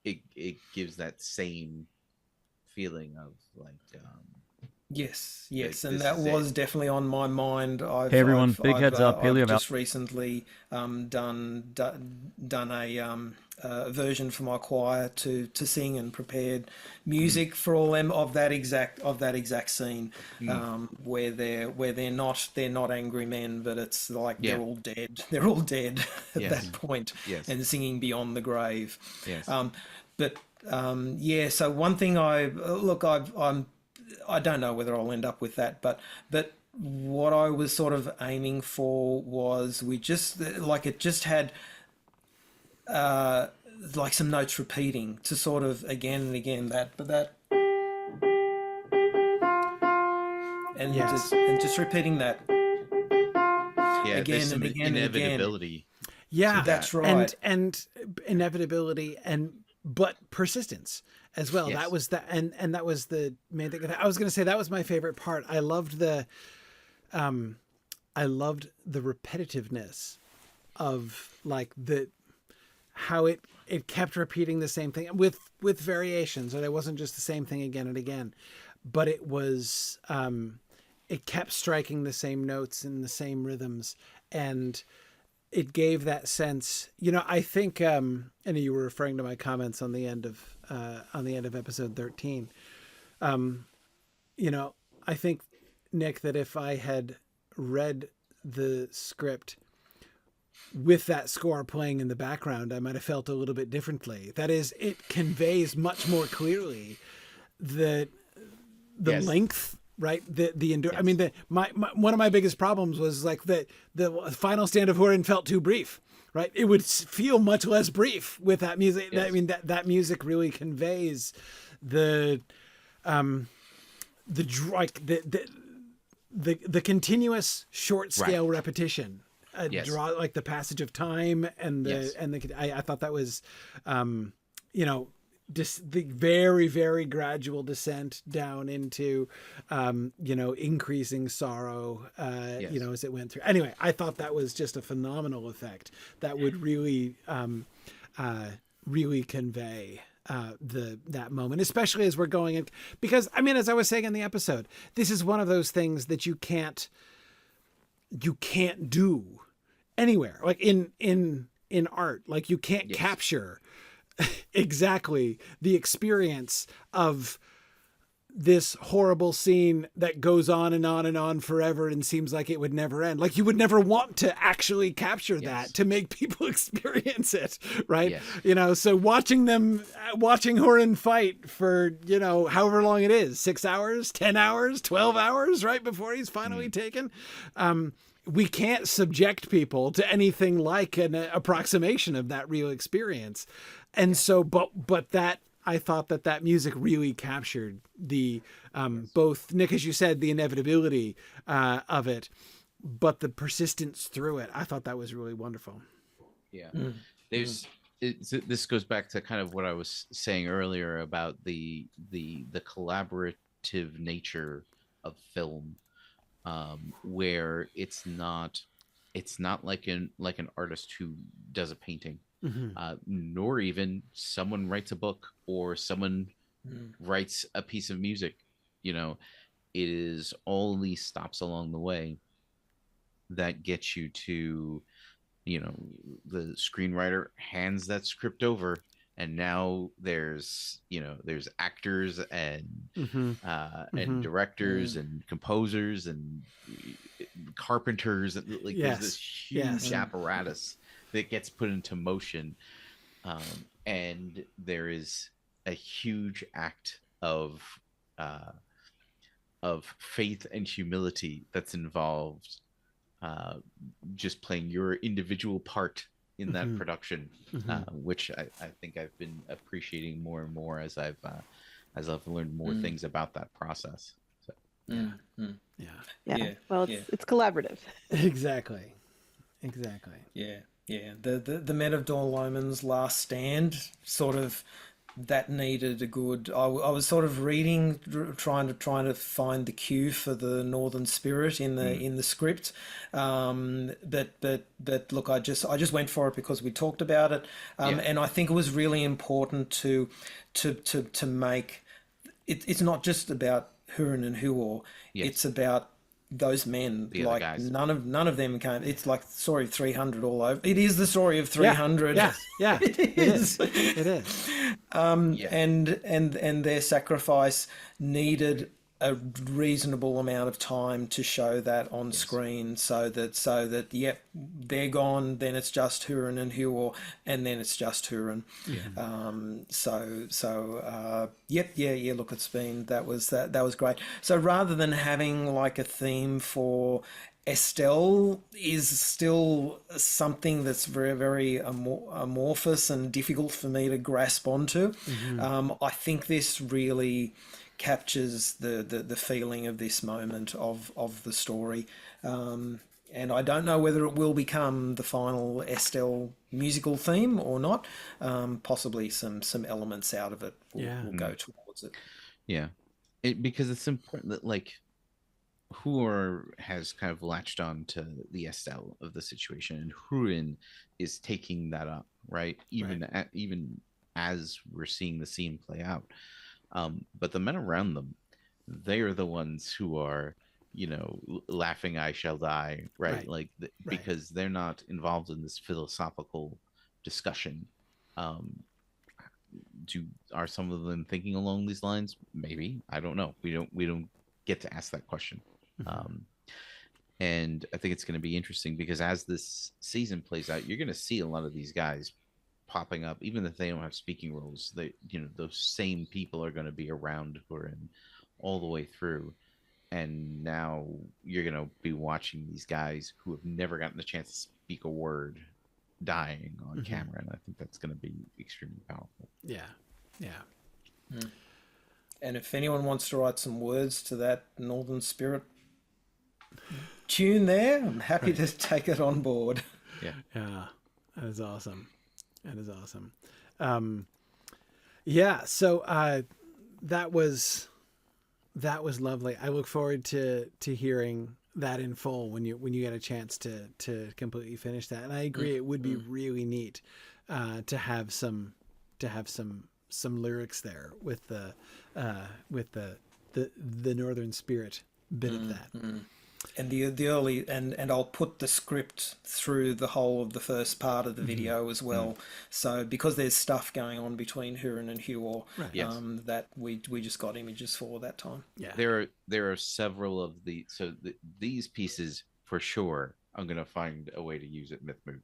it gives that same feeling of like yes, and that was definitely on my mind. Hey everyone, big heads up, I've just recently done a version for my choir to sing, and prepared music for all them of that exact scene, where they're not angry men, but it's like they're all dead at that point, and singing Beyond the Grave. So one thing I don't know whether I'll end up with that, but what I was sort of aiming for was it just had like some notes repeating to sort of again and again just repeating that again and again inevitability. Yeah, that's right. And inevitability but persistence as well. Yes. That was and that was the main thing. I was going to say that was my favorite part. I loved the repetitiveness of like how it kept repeating the same thing with variations, or it wasn't just the same thing again and again, but it was it kept striking the same notes and the same rhythms, and it gave that sense, I think, and you were referring to my comments on the end of episode 13. I think, Nick, that if I had read the script with that score playing in the background, I might have felt a little bit differently. That is, it conveys much more clearly the length. Right. The endure. Yes. I mean, my one of my biggest problems was like the final stand of Hurin felt too brief. right? It would feel much less brief with that music. Yes. I mean, that music really conveys the continuous short scale repetition, draw like the passage of time and I thought that was, just the very, very gradual descent down into, increasing sorrow, as it went through. Anyway, I thought that was just a phenomenal effect that would really, really convey that moment, especially as we're going in, because I mean, as I was saying in the episode, this is one of those things that you can't do anywhere, like in art. Like you can't capture exactly the experience of this horrible scene that goes on and on and on forever and seems like it would never end. Like you would never want to actually capture that to make people experience it, right? Yes. So watching Hurin fight for, however long it is, 6 hours, 10 hours, 12 hours, right before he's finally taken. We can't subject people to anything like an approximation of that real experience. And so, but that, I thought that music really captured the, both, Nick, as you said, the inevitability of it, but the persistence through it. I thought that was really wonderful. Yeah. This goes back to kind of what I was saying earlier about the collaborative nature of film, where it's not like an artist who does a painting. Nor even someone writes a book or someone writes a piece of music. It is all these stops along the way that get you to, the screenwriter hands that script over, and now there's actors and and directors and composers and carpenters, and there's this huge apparatus that gets put into motion, and there is a huge act of faith and humility that's involved, just playing your individual part in that production, which I think I've been appreciating more and more as I've learned more things about that process. So. Well, it's collaborative. Exactly. Yeah, the Men of Dorloman's Last Stand, sort of, that needed a good. I was sort of reading, trying to find the cue for the Northern Spirit in the script, but look, I just went for it because we talked about it, and I think it was really important to make it. It's not just about Hurin and Huor. It's about those men, like none of them came. It's like the story of 300 all over. It is the story of 300. It is. And their sacrifice needed a reasonable amount of time to show that on screen, so that they're gone, then it's just Hurin and Huor, and then it's just Hurin. Look, it's been, that was great. So rather than having like a theme for Estelle, is still something that's very, very amorphous and difficult for me to grasp onto. I think this really captures the feeling of this moment of the story, and I don't know whether it will become the final Estelle musical theme or not. Possibly some elements out of it will go towards it. Because it's important that, like, Huor has kind of latched on to the Estelle of the situation, and Hurin is taking that up, right? Even as we're seeing the scene play out. But the men around them, they are the ones who are, laughing, I shall die, right? Like, because they're not involved in this philosophical discussion. Are some of them thinking along these lines? Maybe. I don't know. We don't get to ask that question. And I think it's going to be interesting, because as this season plays out, you're going to see a lot of these guys popping up, even if they don't have speaking roles. They, those same people are going to be around Hurin all the way through, and now you're going to be watching these guys who have never gotten the chance to speak a word dying on camera, and I think that's going to be extremely powerful. Yeah. And if anyone wants to write some words to that Northern Spirit tune there, I'm happy to take it on board. Yeah. That is awesome. So that was lovely. I look forward to hearing that in full when you get a chance to completely finish that. And I agree, it would be really neat to have some lyrics there with the Northern Spirit bit of that. And the early and I'll put the script through the whole of the first part of the video as well. So because there's stuff going on between Huron and Huor, that we just got images for that time. Yeah, there are several of these pieces for sure. I'm gonna find a way to use it Mythmoot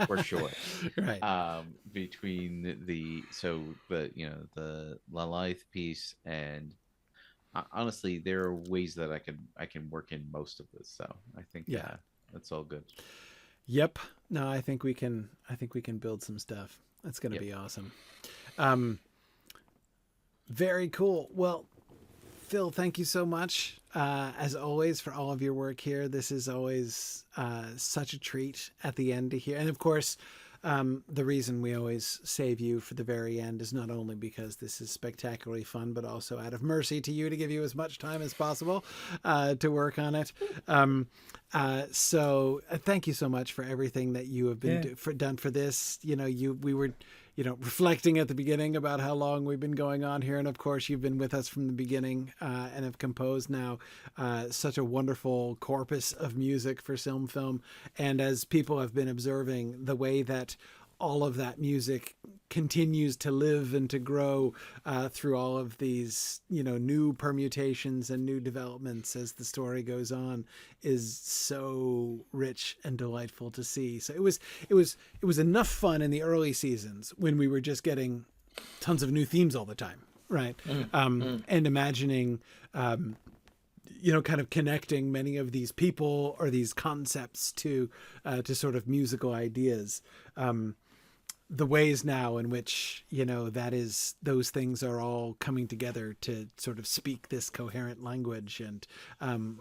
for sure. Right. Between the Lath piece and. Honestly, there are ways that I can work in most of this, so I think that's all good. Yep. No, I think we can build some stuff. That's going to be awesome. Very cool. Well, Phil, thank you so much as always for all of your work here. This is always such a treat at the end to hear, and of course. The reason we always save you for the very end is not only because this is spectacularly fun, but also out of mercy to you to give you as much time as possible to work on it. So thank you so much for everything that you have been done for this. We were reflecting at the beginning about how long we've been going on here. And of course, you've been with us from the beginning and have composed now such a wonderful corpus of music for SilmFilm. And as people have been observing, the way that all of that music continues to live and to grow through all of these, new permutations and new developments as the story goes on is so rich and delightful to see. So it was enough fun in the early seasons when we were just getting tons of new themes all the time. Right. And imagining, kind of connecting many of these people or these concepts to sort of musical ideas. The ways now in which, those things are all coming together to sort of speak this coherent language and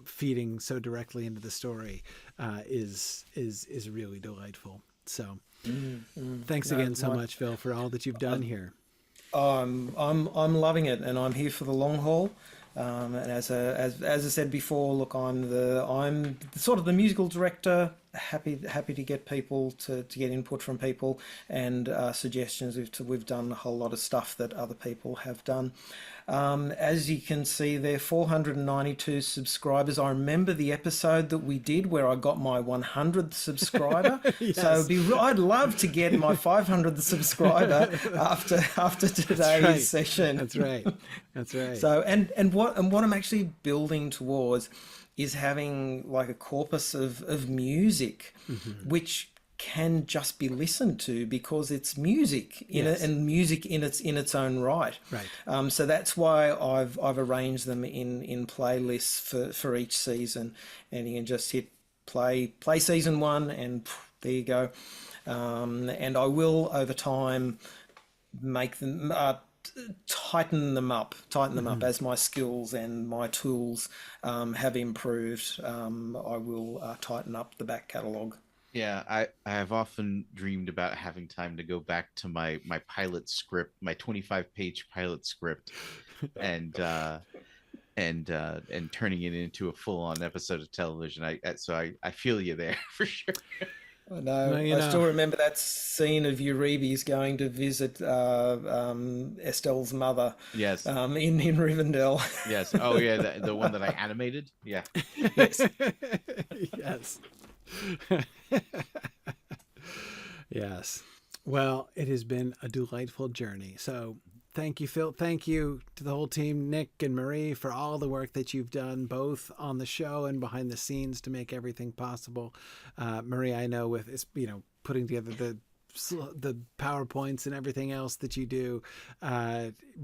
feeding so directly into the story is really delightful. So thanks again so much, Phil, for all that you've done here. I'm loving it, and I'm here for the long haul. And as I said before, look, I'm sort of the musical director. Happy to get people to get input from people and suggestions. We've done a whole lot of stuff that other people have done. As you can see, there are 492 subscribers. I remember the episode that we did where I got my 100th subscriber. Yes. So I'd love to get my 500th subscriber after today's session. That's right. So and what I'm actually building towards is having like a corpus of music, which can just be listened to because it's music and music in its own right. Right. So that's why I've arranged them in playlists for each season, and you can just hit play season 1, and there you go. And I will over time make them tighten them up as my skills and my tools have improved. I will tighten up the back catalogue. Yeah, I have often dreamed about having time to go back to my pilot script, my 25-page pilot script, and turning it into a full-on episode of television. I feel you there for sure. I know. I still remember that scene of Eurybius going to visit Estelle's mother. Yes. In Rivendell. Yes. Oh yeah, the one that I animated. Yeah. Yes. Yes. Yes. Well, it has been a delightful journey. So thank you, Phil. Thank you to the whole team, Nick and Marie, for all the work that you've done, both on the show and behind the scenes to make everything possible. Marie, I know with putting together the the PowerPoints and everything else that you do.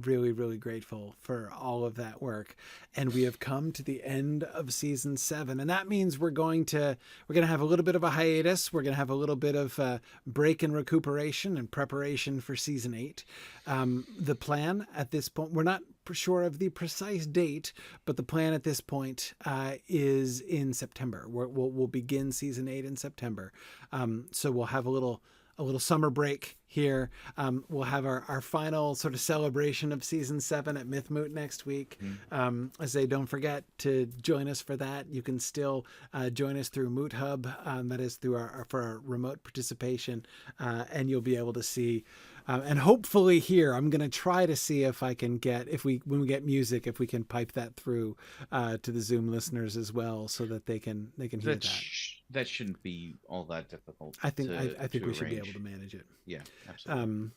Really, really grateful for all of that work. And we have come to the end of season 7, and that means we're going to have a little bit of a hiatus. We're going to have a little bit of break and recuperation and preparation for season 8. The plan at this point, we're not sure of the precise date, but the plan at this point is in September. We'll begin season 8 in September. So we'll have a little summer break here. We'll have our final sort of celebration of season 7 at Mythmoot next week. I say, don't forget to join us for that. You can still join us through Moot Hub. That is through our remote participation, and you'll be able to see. And hopefully here, I'm going to try to see if I can get, when we get music, if we can pipe that through to the Zoom listeners as well, so that they can hear that. That shouldn't be all that difficult. I think we should be able to manage it. Yeah, absolutely.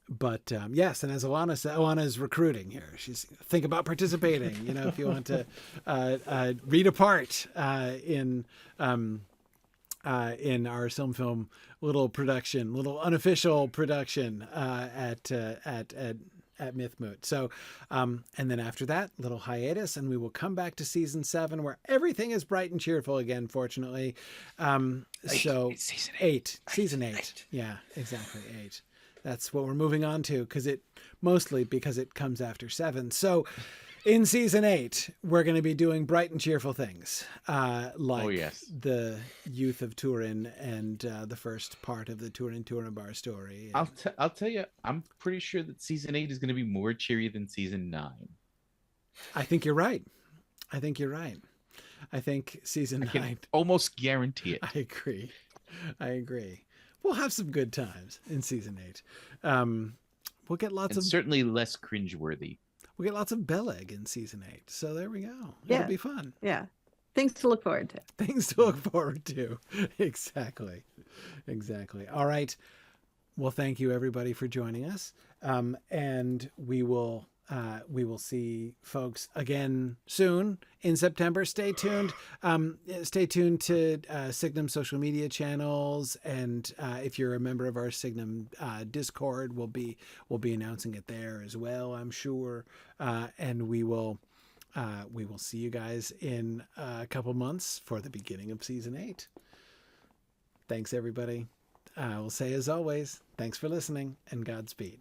But yes, and as Alana said, Alana's recruiting here. She's think about participating. If you want to read a part in our SilmFilm little unofficial production at Mythmoot. So, and then after that, little hiatus, and we will come back to season 7, where everything is bright and cheerful again, fortunately. So season 8. Yeah, exactly. 8. That's what we're moving on to, because it comes after 7. So in season 8, we're going to be doing bright and cheerful things, like the youth of Turin and the first part of the Turin story. I'll tell you, I'm pretty sure that season 8 is going to be more cheery than season 9. I think you're right. I think season 9. I can almost guarantee it. I agree. We'll have some good times in season 8. We'll get certainly less cringeworthy. We'll get lots of Beleg in season 8. So there we go. It'll be fun. Yeah. Things to look forward to. Exactly. All right. Well, thank you everybody for joining us. And we will see folks again soon in September. Stay tuned. Stay tuned to Signum social media channels, and if you're a member of our Signum Discord, we'll be announcing it there as well, I'm sure. And we will see you guys in a couple months for the beginning of season 8. Thanks everybody. I will say, as always, thanks for listening, and Godspeed.